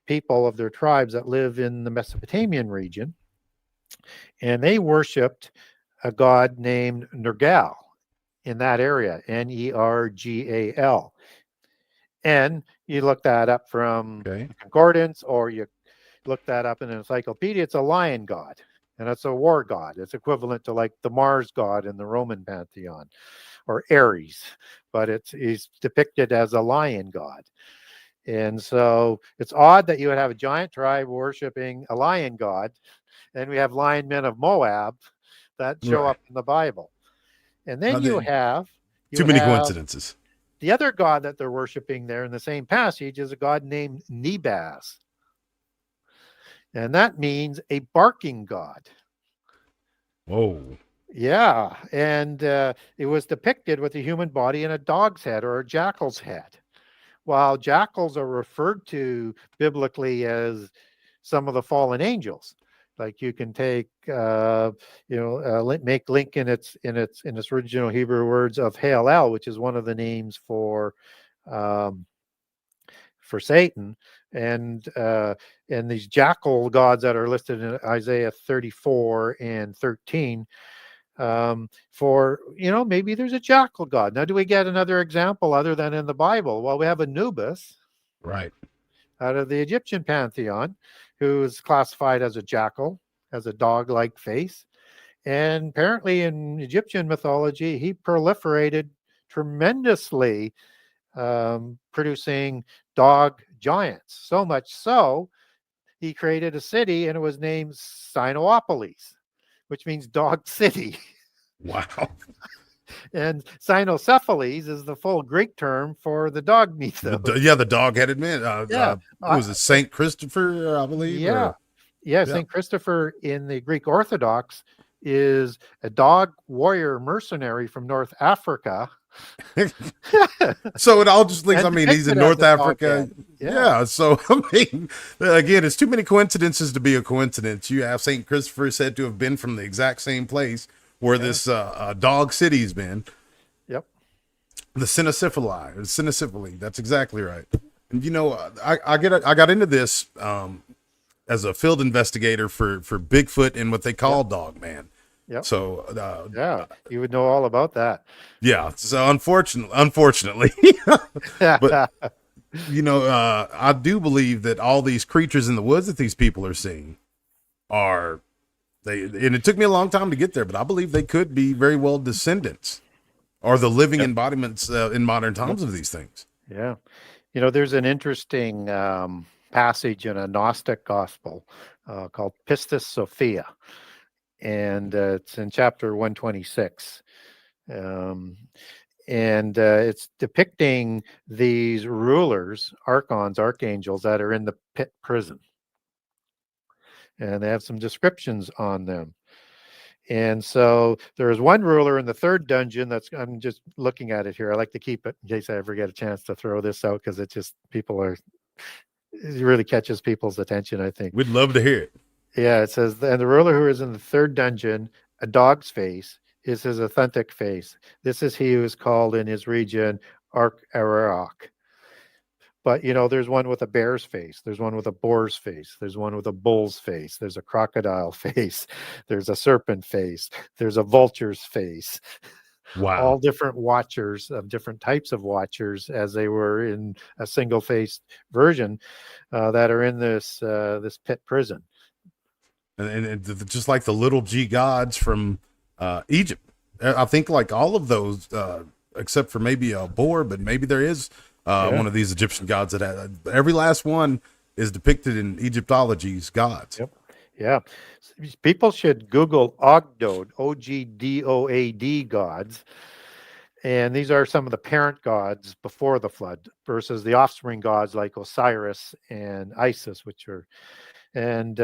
people, of their tribes that live in the Mesopotamian region. And they worshipped a god named Nergal in that area, Nergal. And you look that up from concordance, or you look that up in an encyclopedia. It's a lion god, and it's a war god. It's equivalent to like the Mars god in the Roman pantheon, or Ares, but he's depicted as a lion god. And so it's odd that you would have a giant tribe worshiping a lion god, and we have lion men of Moab that show up in the Bible. And then you have too many coincidences. The other god that they're worshiping there in the same passage is a god named Nebaz. And that means a barking god. Whoa. Yeah. And it was depicted with a human body and a dog's head or a jackal's head. While jackals are referred to biblically as some of the fallen angels. Like you can take, make link in its original Hebrew words of Halel, which is one of the names for Satan, and these jackal gods that are listed in Isaiah 34 and 13. Maybe there's a jackal god. Now, do we get another example other than in the Bible? Well, we have Anubis, right, out of the Egyptian pantheon, who is classified as a jackal, has a dog-like face. And apparently in Egyptian mythology, he proliferated tremendously, producing dog giants. So much so, he created a city and it was named Sinoopolis, which means dog city. Wow. And cynocephales is the full Greek term for the dog mythos. The dog-headed man. Was it Saint Christopher, I believe? Yeah. Saint Christopher in the Greek Orthodox is a dog warrior mercenary from North Africa. So it all just links. I mean, he's in North Africa. Yeah. So, I mean, again, it's too many coincidences to be a coincidence. You have Saint Christopher said to have been from the exact same place where this dog city's been. Yep. The Cynocephaly. That's exactly right. And I got into this as a field investigator for Bigfoot and what they call Dog Man. Yep. So you would know all about that. Yeah. So unfortunately, but I do believe that all these creatures in the woods that these people are seeing and it took me a long time to get there, but I believe they could be very well descendants or the living embodiments in modern times of these things. Yeah. There's an interesting passage in a Gnostic gospel called Pistis Sophia. And it's in chapter 126. And it's depicting these rulers, archons, archangels that are in the pit prison. And they have some descriptions on them. And so there is one ruler in the third dungeon I'm just looking at it here. I like to keep it in case I ever get a chance to throw this out, because it really catches people's attention, I think. We'd love to hear it. Yeah, it says, and the ruler who is in the third dungeon, a dog's face, is his authentic face. This is he who is called in his region Ararok. But, there's one with a bear's face. There's one with a boar's face. There's one with a bull's face. There's a crocodile face. There's a serpent face. There's a vulture's face. Wow. all different watchers of different types of watchers as they were in a single-faced version that are in this pit prison. And just like the little g gods from Egypt. I think like all of those, except for maybe a boar, but maybe there is one of these Egyptian gods that every last one is depicted in Egyptology's gods. Yep. Yeah. People should Google Ogdoad, Ogdoad gods. And these are some of the parent gods before the flood versus the offspring gods like Osiris and Isis, which are, and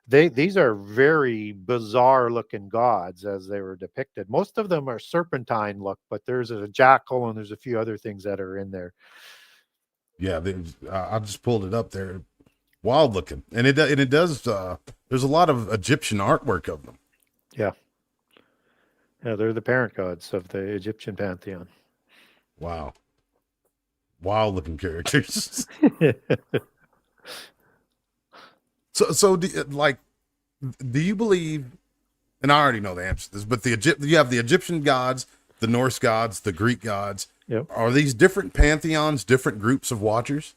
these are very bizarre looking gods as they were depicted. Most of them are serpentine look, but there's a jackal and there's a few other things that are in there. Yeah, I just pulled it up there. Wild looking, and it does. There's a lot of Egyptian artwork of them. Yeah, yeah, they're the parent gods of the Egyptian pantheon. Wow, wild looking characters. So do you believe? And I already know the answer to this, but you have the Egyptian gods, the Norse gods, the Greek gods. Yep. Are these different pantheons, different groups of watchers?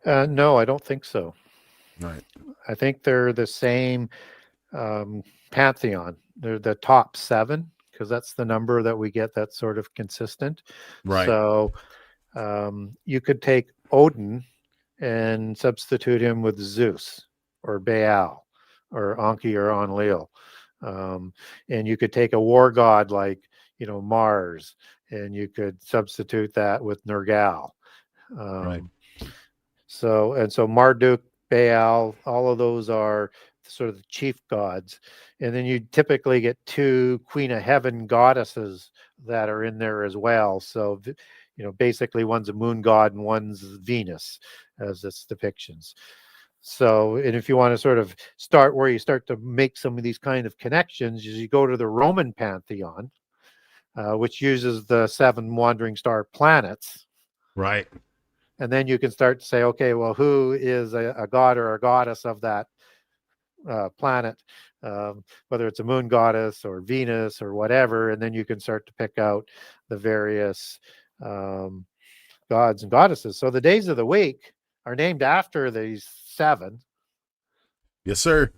No, I don't think so. Right. I think they're the same pantheon. They're the top 7 because that's the number that we get that's sort of consistent. Right. So you could take Odin and substitute him with Zeus or Baal or Anki or Enlil. And you could take a war god like, Mars, and you could substitute that with Nergal. Right. So Marduk, Baal, all of those are sort of the chief gods. And then you typically get 2 Queen of Heaven goddesses that are in there as well. So, basically one's a moon god and one's Venus as its depictions. So, and if you want to sort of start where you start to make some of these kind of connections, is you go to the Roman pantheon, which uses the 7 wandering star planets. Right. And then you can start to say, okay, well, who is a god or a goddess of that planet, whether it's a moon goddess or Venus or whatever. And then you can start to pick out the various gods and goddesses. So the days of the week are named after these 7. Yes, sir.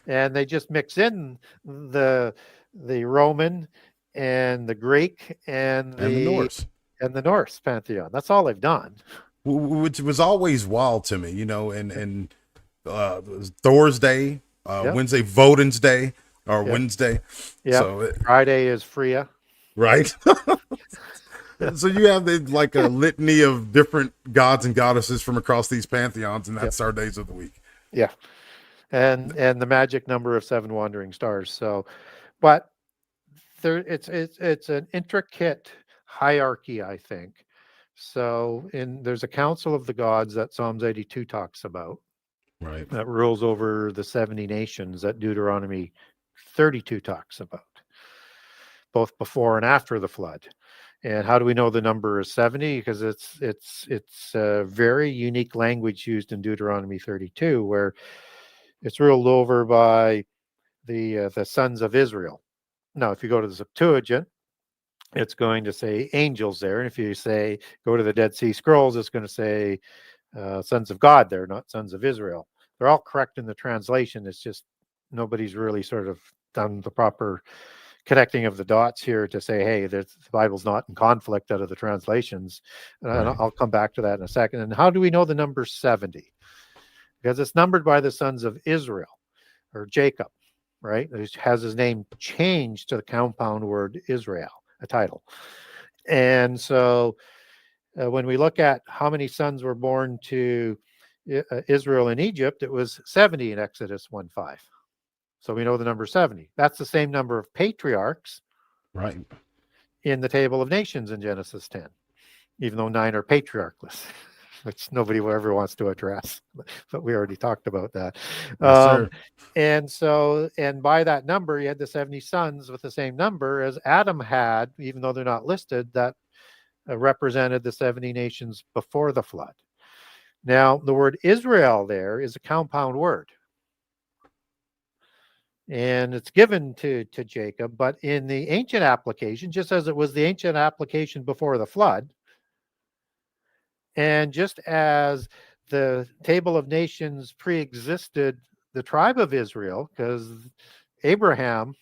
And they just mix in the Roman and the Greek and the Norse. And the Norse pantheon. That's all they've done. Which was always wild to me, and Thor's Day, Wednesday, Voden's Day, or Wednesday. Yeah. So Friday is Freya. Right. So you have like a litany of different gods and goddesses from across these pantheons, and that's our days of the week. Yeah. And the magic number of 7 wandering stars. So, but there, it's an intricate hierarchy, I think. So there's a council of the gods that Psalms 82 talks about. Right. That rules over the 70 nations that Deuteronomy 32 talks about, both before and after the flood. And how do we know the number is 70? Because it's a very unique language used in Deuteronomy 32, where it's ruled over by the sons of Israel. Now, if you go to the Septuagint, it's going to say angels there. And if you go to the Dead Sea Scrolls, it's going to say sons of God there, not sons of Israel. They're all correct in the translation. It's just nobody's really sort of done the proper connecting of the dots here to say, hey, the Bible's not in conflict out of the translations. And I'll come back to that in a second. And how do we know the number 70? Because it's numbered by the sons of Israel or Jacob, right? Who has his name changed to the compound word Israel, a title. And so when we look at how many sons were born to Israel in Egypt, it was 70 in Exodus 1:5. So we know the number 70. That's the same number of patriarchs, right, in the table of nations in Genesis 10, even though 9 are patriarchless, which nobody ever wants to address, but we already talked about that. Yes, and by that number, you had the 70 sons with the same number as Adam had, even though they're not listed, that represented the 70 nations before the flood. Now, the word Israel there is a compound word. and it's given to Jacob. But in the ancient application, just as it was the ancient application before the flood, and just as the table of nations pre-existed the tribe of Israel, because Abraham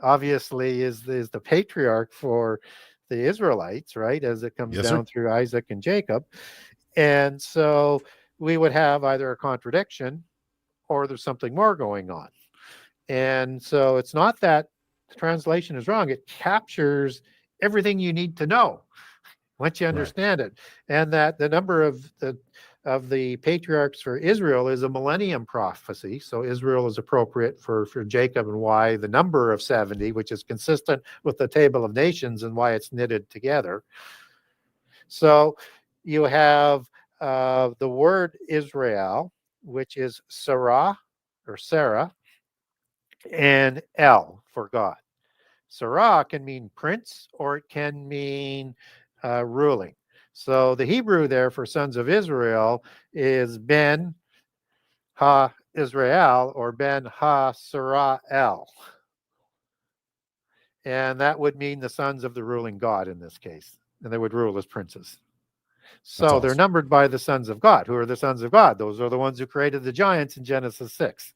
obviously is the patriarch for the Israelites, right? As it comes Yes, sir. down through Isaac and Jacob. And so we would have either a contradiction or there's something more going on. And so it's not that the translation is wrong. It captures everything you need to know once you Right. understand it. And that the number of the patriarchs for Israel is a millennium prophecy. So Israel is appropriate for Jacob, and why the number of 70, which is consistent with the table of nations and why it's knitted together. So you have the word Israel, which is Sarah or Sarah, and El for God. Sarah can mean prince, or it can mean ruling. So the Hebrew there for sons of Israel is Ben Ha Israel, or Ben Ha Sarah El. And that would mean the sons of the ruling God in this case. And they would rule as princes. So they're awesome. numbered by the sons of God. Who are the sons of God? Those are the ones who created the giants in Genesis 6.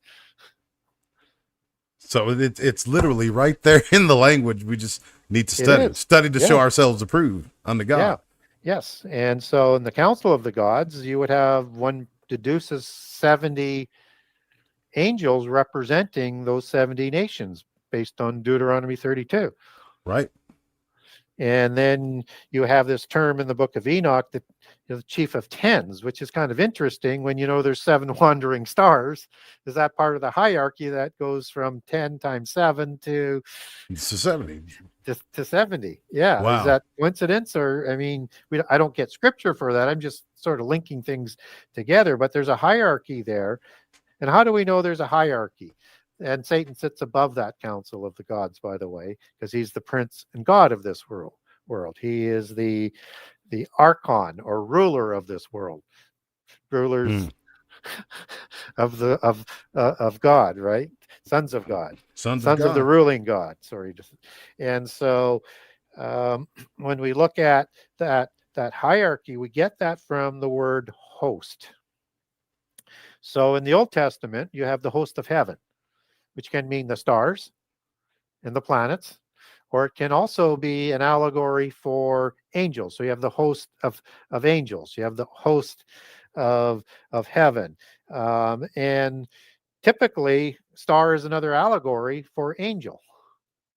So it's literally right there in the language. We just need to It is. study to show Yeah. ourselves approved unto God. Yeah. Yes. And so in the Council of the Gods, you would have one deduces 70 angels representing those 70 nations based on Deuteronomy 32. Right. And then you have this term in the book of Enoch, that the chief of tens, which is kind of interesting when you know there's 7 wandering stars. Is that part of the hierarchy that goes from 10 times 7 to 70? to 70? Yeah. Wow. Is that coincidence? Or, I mean, I don't get scripture for that. I'm just sort of linking things together, but there's a hierarchy there. And how do we know there's a hierarchy? And Satan sits above that council of the gods, by the way, because he's the prince and god of this world. He is the archon, or ruler of this world. Rulers of God, right? Sons of God. Sons of the God. ruling God. Sorry. And so when we look at that hierarchy, we get that from the word host. So in the Old Testament, you have the host of heaven, which can mean the stars and the planets, or it can also be an allegory for angels. So you have the host of angels, you have the host of heaven, and typically star is another allegory for angel.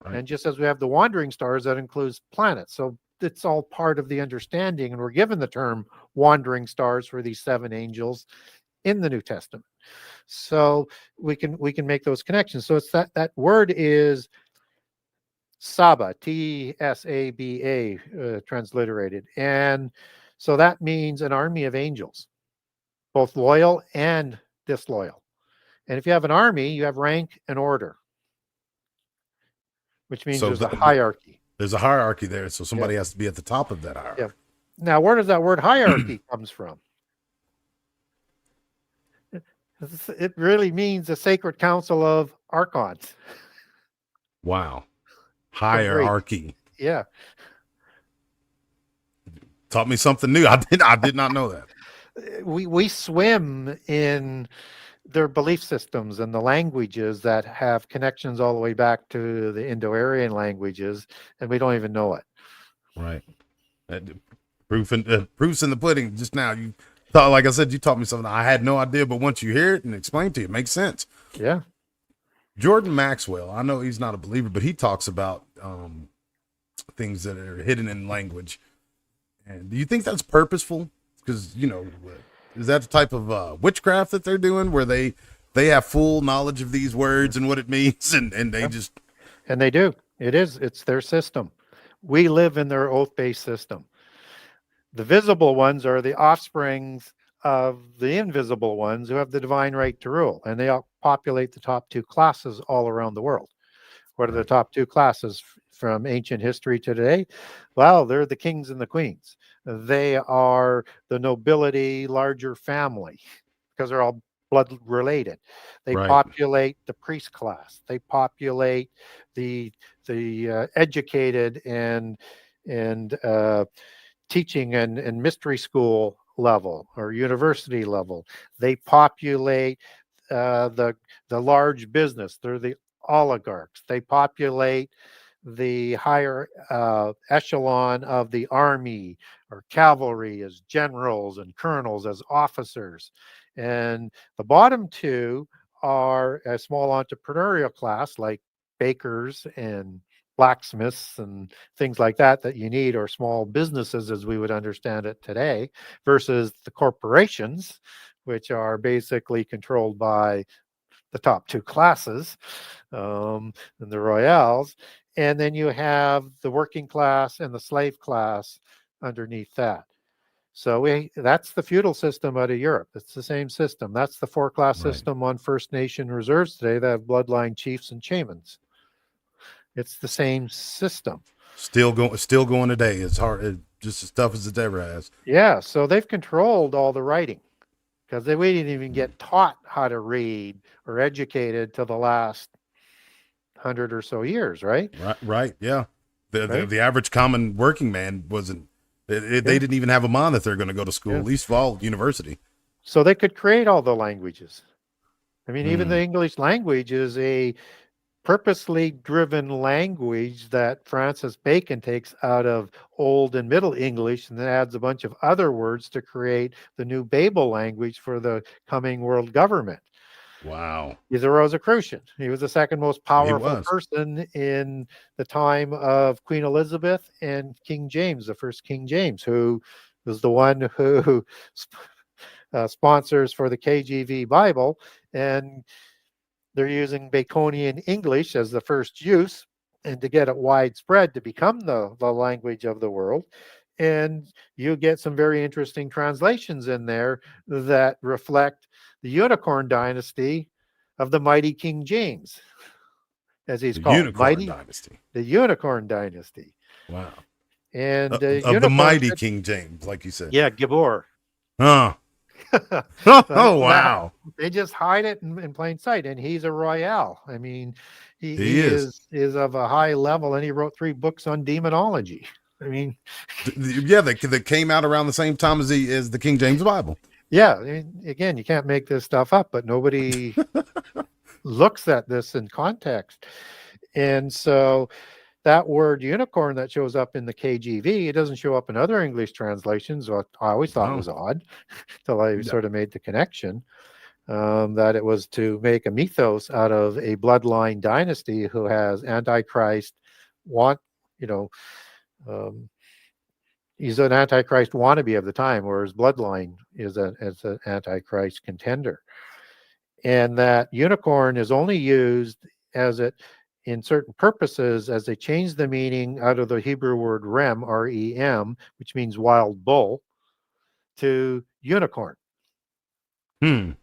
Right. And just as we have the wandering stars, that includes planets. So it's all part of the understanding, and we're given the term wandering stars for these 7 angels in the New Testament. So we can make those connections. So it's that word is Saba, Tsaba, transliterated. And so that means an army of angels, both loyal and disloyal. And if you have an army, you have rank and order, which means there's a hierarchy. There's a hierarchy there. So somebody has to be at the top of that hierarchy. Yeah. Now, where does that word hierarchy comes from? It really means a sacred council of archons. Wow. Hierarchy. Yeah. Taught me something new. I did not know that. We swim in their belief systems and the languages that have connections all the way back to the Indo-Aryan languages, and we don't even know it. Right. Proof's in the pudding. Just now, you thought, like I said, you taught me something I had no idea, but once you hear it and explain to you, it makes sense. Yeah. Jordan Maxwell, I know he's not a believer, but he talks about things that are hidden in language. And do you think that's purposeful? Because, is that the type of witchcraft that they're doing, where they have full knowledge of these words and what it means, and they just... And they do. It's their system. We live in their oath-based system. The visible ones are the offsprings of the invisible ones who have the divine right to rule, and they all populate the top 2 classes all around the world. What are the top 2 classes from ancient history to today? Well, they're the kings and the queens. They are the nobility, larger family, because they're all blood related. They Right. populate the priest class. They populate the educated and teaching and mystery school level or university level. They populate the large business. They're the oligarchs. They populate the higher echelon of the army or cavalry as generals and colonels, as officers. And the bottom two are a small entrepreneurial class like bakers and blacksmiths and things like that you need, or small businesses as we would understand it today, versus the corporations, which are basically controlled by the top two classes, and the royales. And then you have the working class and the slave class underneath that. So that's the feudal system out of Europe. It's the same system. That's the four-class Right. system on First Nation reserves today that have bloodline chiefs and shamans. It's the same system. Still going today. It's hard. Just as tough as it ever has. Yeah, so they've controlled all the writing because we didn't even get taught how to read or educated till the last 100 or so years, right? Right. Yeah. Right? The average common working man wasn't. They didn't even have a mind that they're going to go to school, at least fall university. So they could create all the languages. I mean, even the Mm. English language is a purposely driven language that Francis Bacon takes out of Old and Middle English and then adds a bunch of other words to create the new Babel language for the coming world government. Wow. He's a Rosicrucian. He was the second most powerful person in the time of Queen Elizabeth and King James, the first King James, who was the one who sponsors for the KJV Bible. And they're using Baconian English as the first use, and to get it widespread to become the language of the world. And you get some very interesting translations in there that reflect the unicorn dynasty of the mighty King James, as he's called. Unicorn dynasty. The unicorn dynasty. Wow. And of the mighty King James, like you said. Yeah, Gibor. Huh. Oh, wow. They just hide it in plain sight. And he's a royale. I mean, he is of a high level, and he wrote 3 books on demonology. I mean, yeah, that came out around the same time as the King James Bible. Yeah, I mean, again, you can't make this stuff up, but nobody looks at this in context. And so that word unicorn that shows up in the KJV, it doesn't show up in other English translations, what I always thought was odd until I sort of made the connection, that it was to make a mythos out of a bloodline dynasty who has Antichrist he's an Antichrist wannabe of the time, whereas bloodline is an Antichrist contender. And that unicorn is only used in certain purposes as they change the meaning out of the Hebrew word rem, R-E-M, which means wild bull, to unicorn. And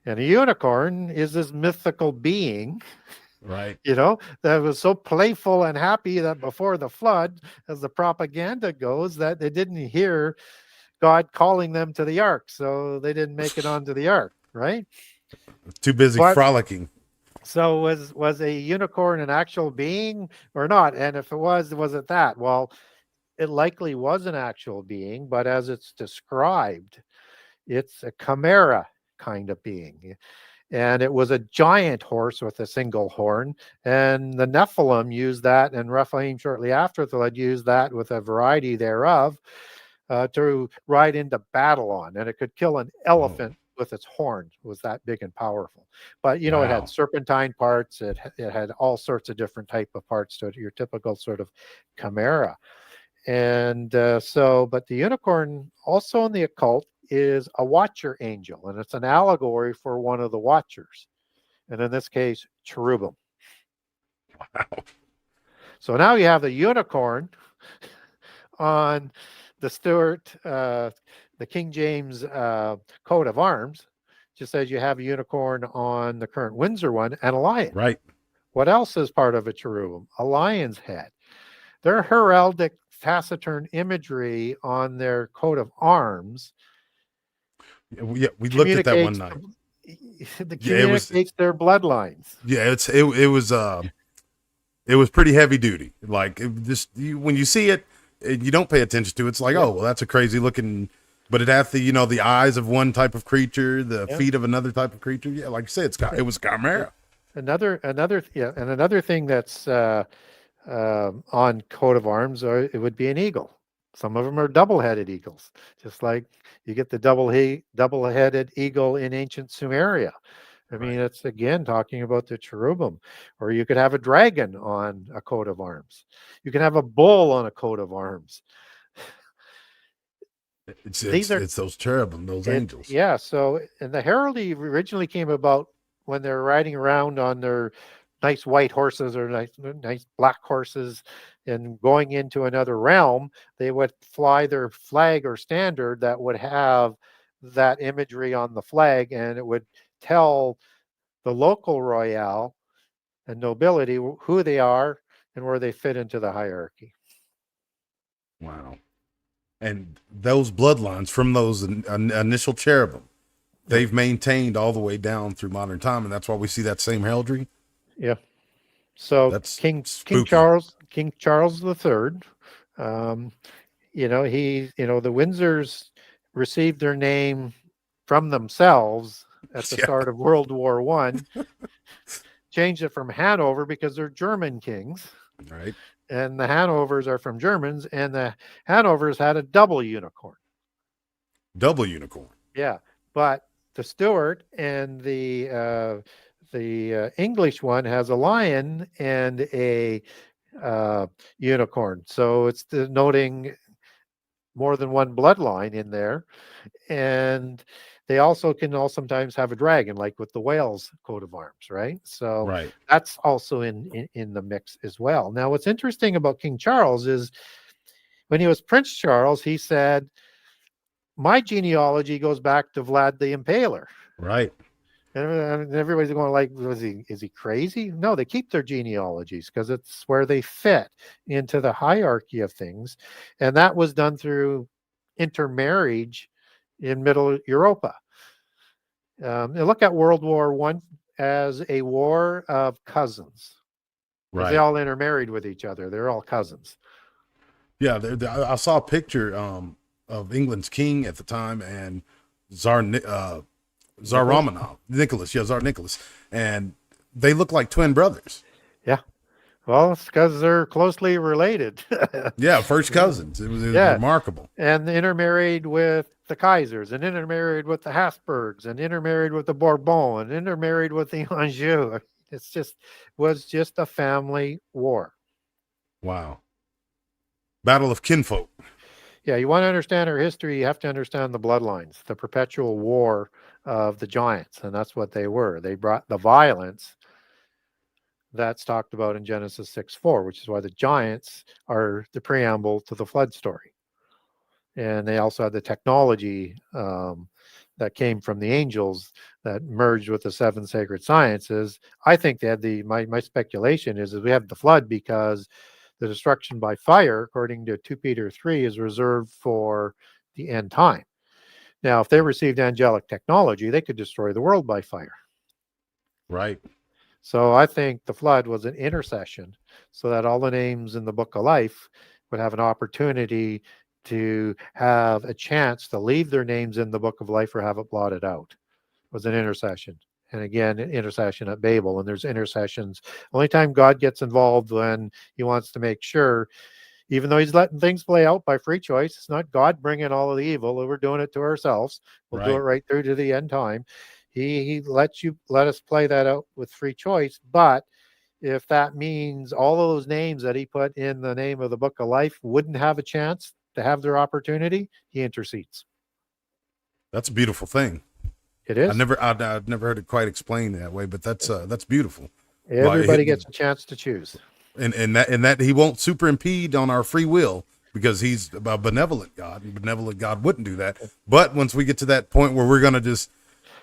a unicorn is this mythical being, right, that was so playful and happy that before the flood, as the propaganda goes, that they didn't hear God calling them to the ark, so they didn't make it onto the ark, right? Too busy frolicking. So was a unicorn an actual being or not? And if it was it that? Well, it likely was an actual being, but as it's described, it's a chimera kind of being. And it was a giant horse with a single horn. And the Nephilim used that, and Rephaim shortly after the flood used that with a variety thereof to ride into battle on. And it could kill an elephant with its horn. It was that big and powerful. But, it had serpentine parts. It had all sorts of different type of parts to it, your typical sort of chimera. And but the unicorn also in the occult is a watcher angel, and it's an allegory for one of the watchers, and in this case, cherubim. Wow. So now you have the unicorn on the Stuart, the King James coat of arms, just as you have a unicorn on the current Windsor one, and a lion. Right. What else is part of a cherubim? A lion's head. Their heraldic taciturn imagery on their coat of arms. Yeah, we looked at that one night. that Yeah, it was. communicates their bloodlines. Yeah, it was pretty heavy duty. Like when you see it, you don't pay attention to it. It's like, Yeah. oh, well, that's a crazy looking, but it has the eyes of one type of creature, the Yeah. feet of another type of creature. Yeah, like you said, it was chimera. Another thing that's on coat of arms, or it would be an eagle. Some of them are double-headed eagles, just like you get the double-headed eagle in ancient Sumeria. I mean, Right. it's again talking about the cherubim, or you could have a dragon on a coat of arms. You can have a bull on a coat of arms. These are It's those cherubim, those angels. yeah. So, and the heraldry originally came about when they're riding around on their nice white horses or nice black horses and going into another realm. They would fly their flag or standard that would have that imagery on the flag, and it would tell the local royale and nobility who they are and where they fit into the hierarchy. Wow. And those bloodlines from those initial cherubim, they've maintained all the way down through modern time, and that's why we see that same heraldry. Yeah. So That's King spooky. King Charles III, the Windsors received their name from themselves at the Yeah. start of World War One. Changed it from Hanover because they're German kings, Right. and the Hanovers are from Germans, and the Hanovers had a double unicorn. Double unicorn. Yeah, but the Stuart and the English one has a lion and a unicorn. So it's denoting more than one bloodline in there. And they also can sometimes have a dragon, like with the Wales coat of arms, right? So Right. that's also in the mix as well. Now, what's interesting about King Charles is when he was Prince Charles, he said, my genealogy goes back to Vlad the Impaler. Right. And everybody's going like, is he crazy? No, they keep their genealogies because it's where they fit into the hierarchy of things. And that was done through intermarriage in Middle Europa. Look at World War One as a war of cousins. Because they Right. all intermarried with each other. They're all cousins. Yeah. I saw a picture of England's king at the time and Tsar Romanov, Nicholas. Yeah, Tsar Nicholas. And they look like twin brothers. Yeah. Well, it's because they're closely related. Yeah, first cousins. It was Yeah. remarkable. And intermarried with the Kaisers, and intermarried with the Habsburgs, and intermarried with the Bourbon, and intermarried with the Anjou. Was just a family war. Wow. Battle of kinfolk. Yeah, you want to understand our history, you have to understand the bloodlines, the perpetual war of the giants, and that's what they were. They brought the violence that's talked about in Genesis 6:4, which is why the giants are the preamble to the flood story. And they also had the technology that came from the angels that merged with the seven sacred sciences. I think they had my speculation is we have the flood because the destruction by fire, according to 2 Peter 3, is reserved for the end time. Now, if they received angelic technology, they could destroy the world by fire. Right. So I think the flood was an intercession so that all the names in the book of life would have an opportunity to have a chance to leave their names in the book of life or have it blotted out. It was an intercession. And again, intercession at Babel. And there's intercessions. Only time God gets involved when he wants to make sure, even though he's letting things play out by free choice, it's not God bringing all of the evil. We're doing it to ourselves. We'll do it right through to the end time. He let us play that out with free choice. But if that means all of those names that he put in the name of the book of life wouldn't have a chance to have their opportunity, he intercedes. That's a beautiful thing. It is. I've never heard it quite explained that way, but that's beautiful. Everybody gets a chance to choose. And that he won't superimpede on our free will because he's a benevolent God. And benevolent God wouldn't do that. But once we get to that point where we're gonna just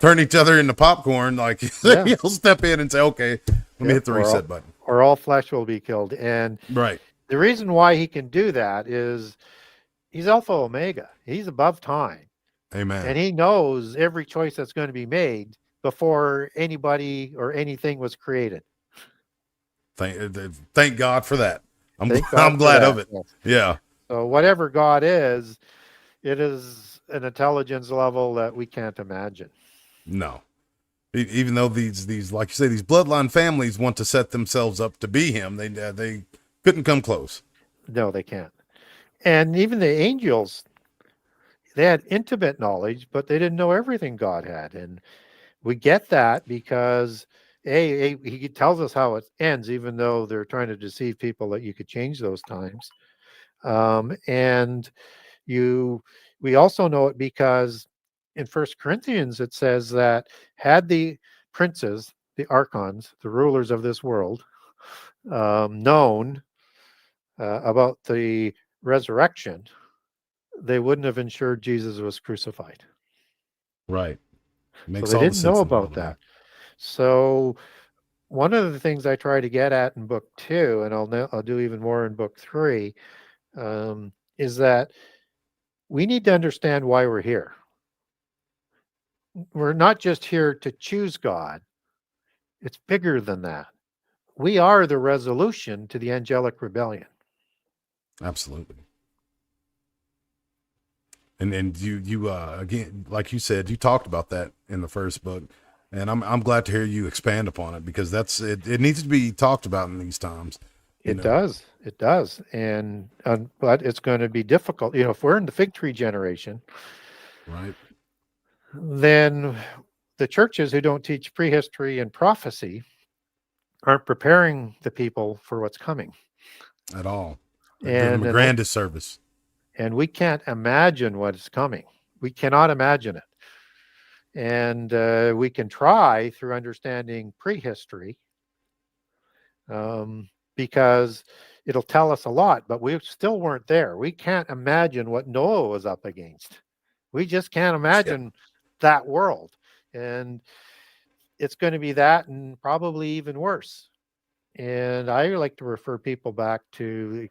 turn each other into popcorn, like he'll step in and say, okay, let me hit the reset button. Or all flesh will be killed. And the reason why he can do that is he's Alpha Omega. He's above time. Amen. And he knows every choice that's going to be made before anybody or anything was created. Thank God for that. Thank God I'm for glad that. of it. Yes. Yeah. So whatever God is, it is an intelligence level that we can't imagine. No. Even though these like you say, these bloodline families want to set themselves up to be him, they couldn't come close. No, they can't. And even the angels, they had intimate knowledge, but they didn't know everything God had. And we get that because he tells us how it ends, even though they're trying to deceive people that you could change those times. And we also know it because in First Corinthians it says that had the princes, the archons, the rulers of this world, known about the resurrection, they wouldn't have ensured Jesus was crucified. Right. So Makes they all the didn't know sense in the about world. Yeah. that. So one of the things I try to get at in book 2, and I'll do even more in book 3, is that we need to understand why we're here. We're not just here to choose God. It's bigger than that. We are the resolution to the angelic rebellion. Absolutely. And you again, like you said, you talked about that in the first book, and I'm glad to hear you expand upon it, because that's it. It needs to be talked about in these times. It does, and but it's going to be difficult. If we're in the fig tree generation, Right. then the churches who don't teach prehistory and prophecy aren't preparing the people for what's coming. At all. They're doing them And a grand disservice. and we can't imagine what is coming. We cannot imagine it. And we can try through understanding prehistory, because it'll tell us a lot, but we still weren't there. We can't imagine what Noah was up against. We just can't imagine that world. And it's going to be that and probably even worse. And I like to refer people back to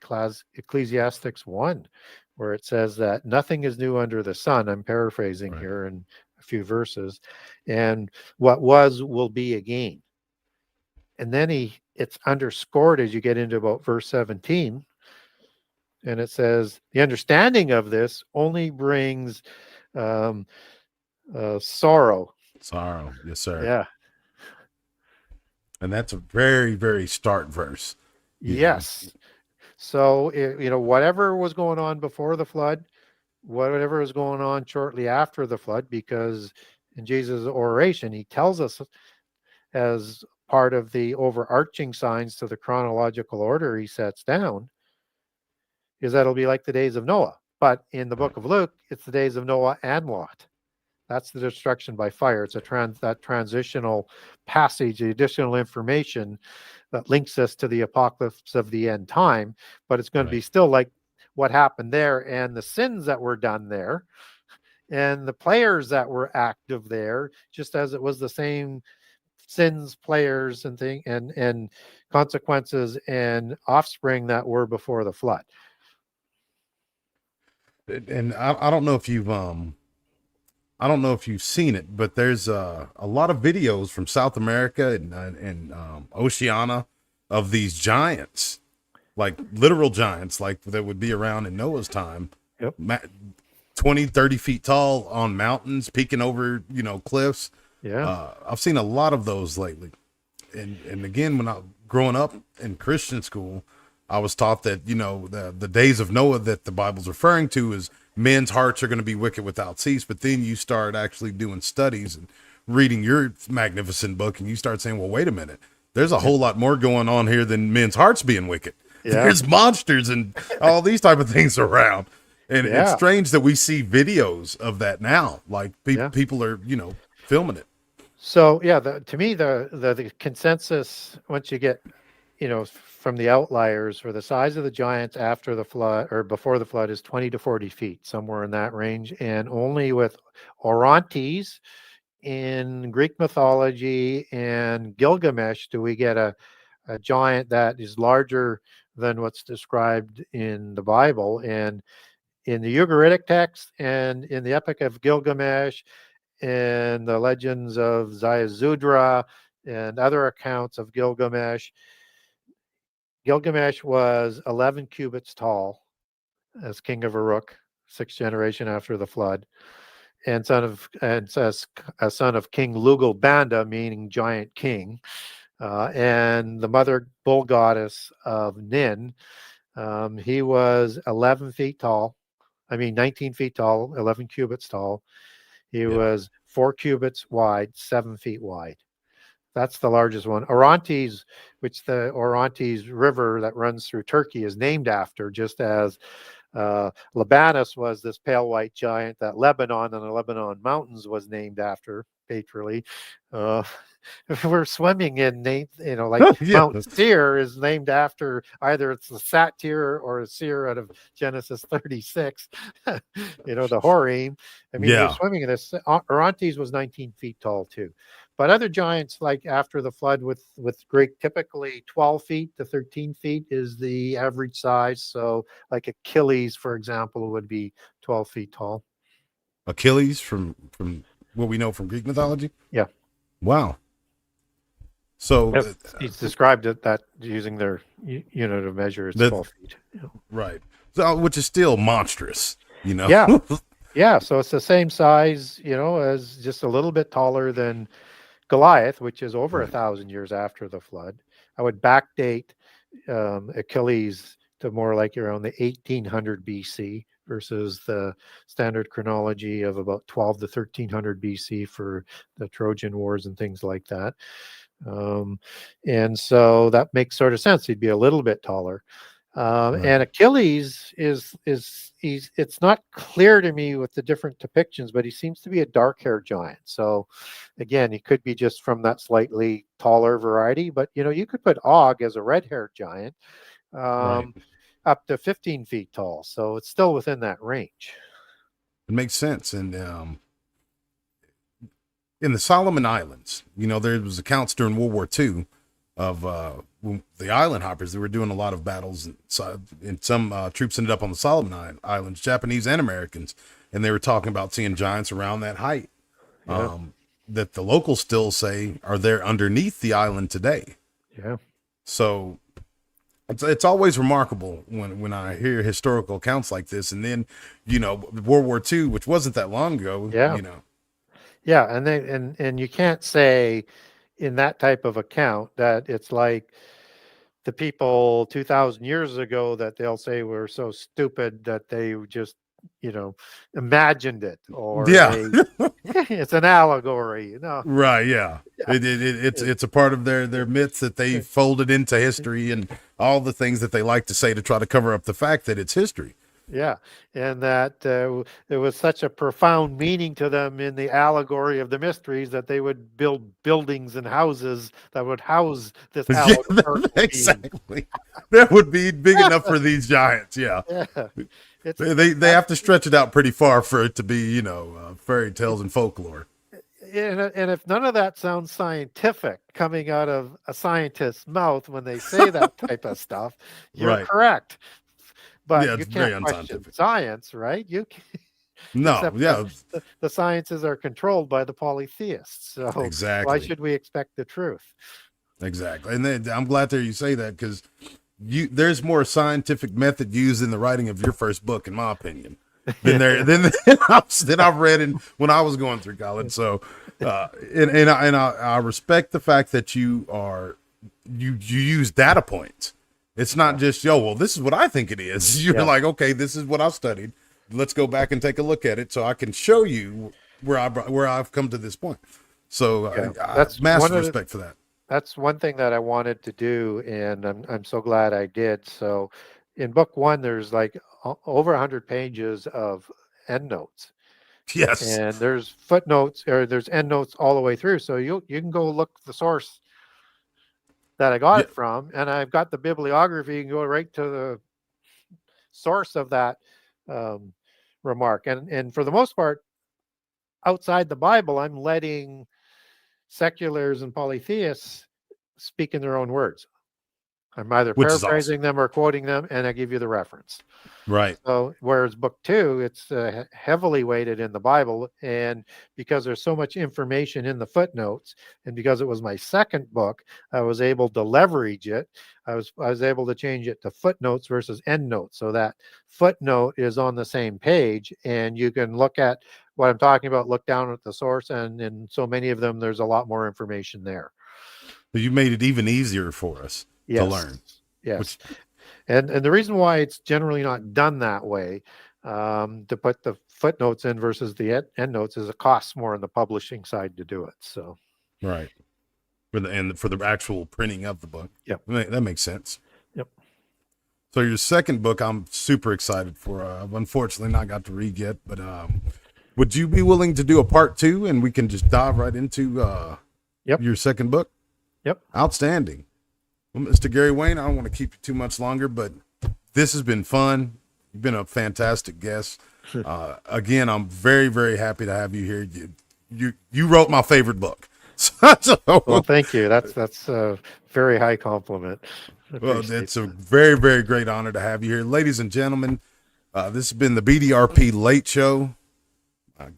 Ecclesiastes 1, where it says that nothing is new under the sun. I'm paraphrasing here in a few verses. And what was will be again. And then it's underscored as you get into about verse 17. And it says, the understanding of this only brings um, sorrow. Sorrow. Yes, sir. Yeah. And that's a very, very stark verse. Yes. So, whatever was going on before the flood, whatever was going on shortly after the flood, because in Jesus' oration, he tells us as part of the overarching signs to the chronological order he sets down, is that it'll be like the days of Noah. But in the book of Luke, it's the days of Noah and Lot. That's the destruction by fire. It's that transitional passage, the additional information that links us to the apocalypse of the end time. But it's going to be still like what happened there and the sins that were done there and the players that were active there, just as it was the same sins, players, and consequences and offspring that were before the flood. And I don't know if you've I don't know if you've seen it, but there's a lot of videos from South America and Oceania of these giants, like literal giants, like that would be around in Noah's time. Yep. 20, 30 feet tall on mountains, peeking over, cliffs. Yeah. I've seen a lot of those lately. And again, when I growing up in Christian school, I was taught that, the days of Noah that the Bible's referring to is men's hearts are going to be wicked without cease. But then you start actually doing studies and reading your magnificent book, and you start saying, well, wait a minute, there's a whole lot more going on here than men's hearts being wicked. Yeah. There's monsters and all these type of things around. And it's strange that we see videos of that now. Like people are, filming it. So to me, the consensus, once you get, from the outliers, for the size of the giants after the flood or before the flood is 20 to 40 feet, somewhere in that range. And only with Orontes in Greek mythology and Gilgamesh do we get a giant that is larger than what's described in the Bible. And in the Ugaritic text and in the Epic of Gilgamesh in the legends of Ziusudra and other accounts of Gilgamesh. Gilgamesh was 11 cubits tall as king of Uruk, 6th generation after the flood, and a son of King Lugal Banda, meaning giant king, and the mother bull goddess of Nin. He was 11 feet tall. 19 feet tall, 11 cubits tall. He was 4 cubits wide, 7 feet wide. That's the largest one. Orontes, which the Orontes River that runs through Turkey is named after, just as Libanus was this pale white giant that Lebanon and the Lebanon mountains was named after, patriotically. We're swimming in Mount Seir is named after either it's the satyr or a seer out of Genesis 36, the Horim. We're swimming in this. Orontes was 19 feet tall too. But other giants, like after the flood with Greek, typically 12 feet to 13 feet is the average size. So like Achilles, for example, would be 12 feet tall. Achilles from what we know from Greek mythology? Yeah. Wow. So he's described it that using their unit of measure is 12 feet. Right. So, which is still monstrous, Yeah. Yeah. So it's the same size, as just a little bit taller than Goliath, which is over 1,000 years after the flood. I would backdate Achilles to more like around the 1800 BC versus the standard chronology of about 12 to 1300 BC for the Trojan Wars and things like that. And so that makes sort of sense. He'd be a little bit taller. And Achilles it's not clear to me with the different depictions, but he seems to be a dark-haired giant. So again, he could be just from that slightly taller variety, but you could put Og as a red-haired giant, up to 15 feet tall. So it's still within that range. It makes sense. And in the Solomon Islands, there was accounts during World War II of the island hoppers. They were doing a lot of battles, and some troops ended up on the Solomon Islands, Japanese and Americans, and they were talking about seeing giants around that height that the locals still say are there underneath the island today. Yeah. So it's always remarkable when I hear historical accounts like this, and then World War II, which wasn't that long ago. Yeah, and you can't say in that type of account that it's like the people 2,000 years ago that they'll say were so stupid that they just imagined it, or it's an allegory, Right? Yeah, it's a part of their myths that they folded into history and all the things that they like to say to try to cover up the fact that it's history. Yeah, and that there was such a profound meaning to them in the allegory of the mysteries that they would build buildings and houses that would house this allegory. Exactly. That would be big enough for these giants. Yeah. They have to stretch it out pretty far for it to be, fairy tales and folklore. And if none of that sounds scientific coming out of a scientist's mouth when they say that type of stuff, you're correct. But you can't question science, right? You can't. The sciences are controlled by the polytheists. So why should we expect the truth? Exactly. And then I'm glad you say that, because there's more scientific method used in the writing of your first book, in my opinion, than I've read when I was going through college. So, I respect the fact that you use data points. It's not just, this is what I think it is. You're like, okay, this is what I've studied. Let's go back and take a look at it so I can show you where I've come to this point. So that's massive respect for that. That's one thing that I wanted to do, and I'm so glad I did. So in book 1, there's like over 100 pages of endnotes. Yes. And there's footnotes, or there's endnotes all the way through. So you can go look the source that I got it from, and I've got the bibliography. You can go right to the source of that remark. And for the most part, outside the Bible, I'm letting seculars and polytheists speak in their own words. I'm either which is paraphrasing awesome. them or quoting them, and I give you the reference. Right. So, whereas book two, it's heavily weighted in the Bible, and because there's so much information in the footnotes, and because it was my second book, I was able to leverage it. I was able to change it to footnotes versus endnotes, so that footnote is on the same page, and you can look at what I'm talking about, look down at the source, and in so many of them, there's a lot more information there. But you made it even easier for us to Yes, learn, yes. which And the reason why it's generally not done that way, to put the footnotes in versus the endnotes, is it costs more on the publishing side to do it. So, right for the actual printing of the book. yep, That makes sense. yep. So your second book, I'm super excited for. I've unfortunately not got to read yet, but would you be willing to do a part 2 and we can just dive right into Yep. your second book? Yep. Outstanding. Well, Mr. Gary Wayne, I don't want to keep you too much longer, but this has been fun. You've been a fantastic guest. Again, I'm very, very happy to have you here. You wrote my favorite book. Well, thank you. That's a very high compliment. Well, it's a very, very great honor to have you here. Ladies and gentlemen, this has been the BDRP Late Show.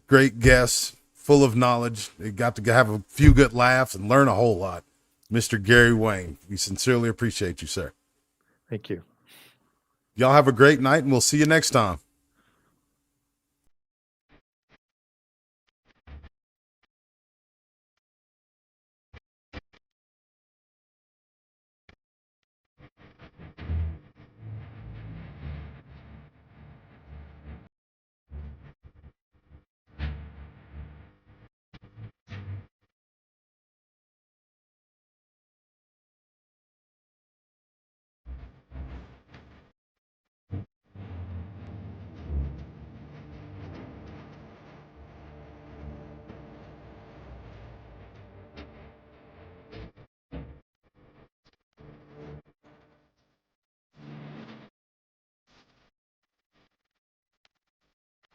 Great guests, full of knowledge. They got to have a few good laughs and learn a whole lot. Mr. Gary Wayne, we sincerely appreciate you, sir. Thank you. Y'all have a great night, and we'll see you next time.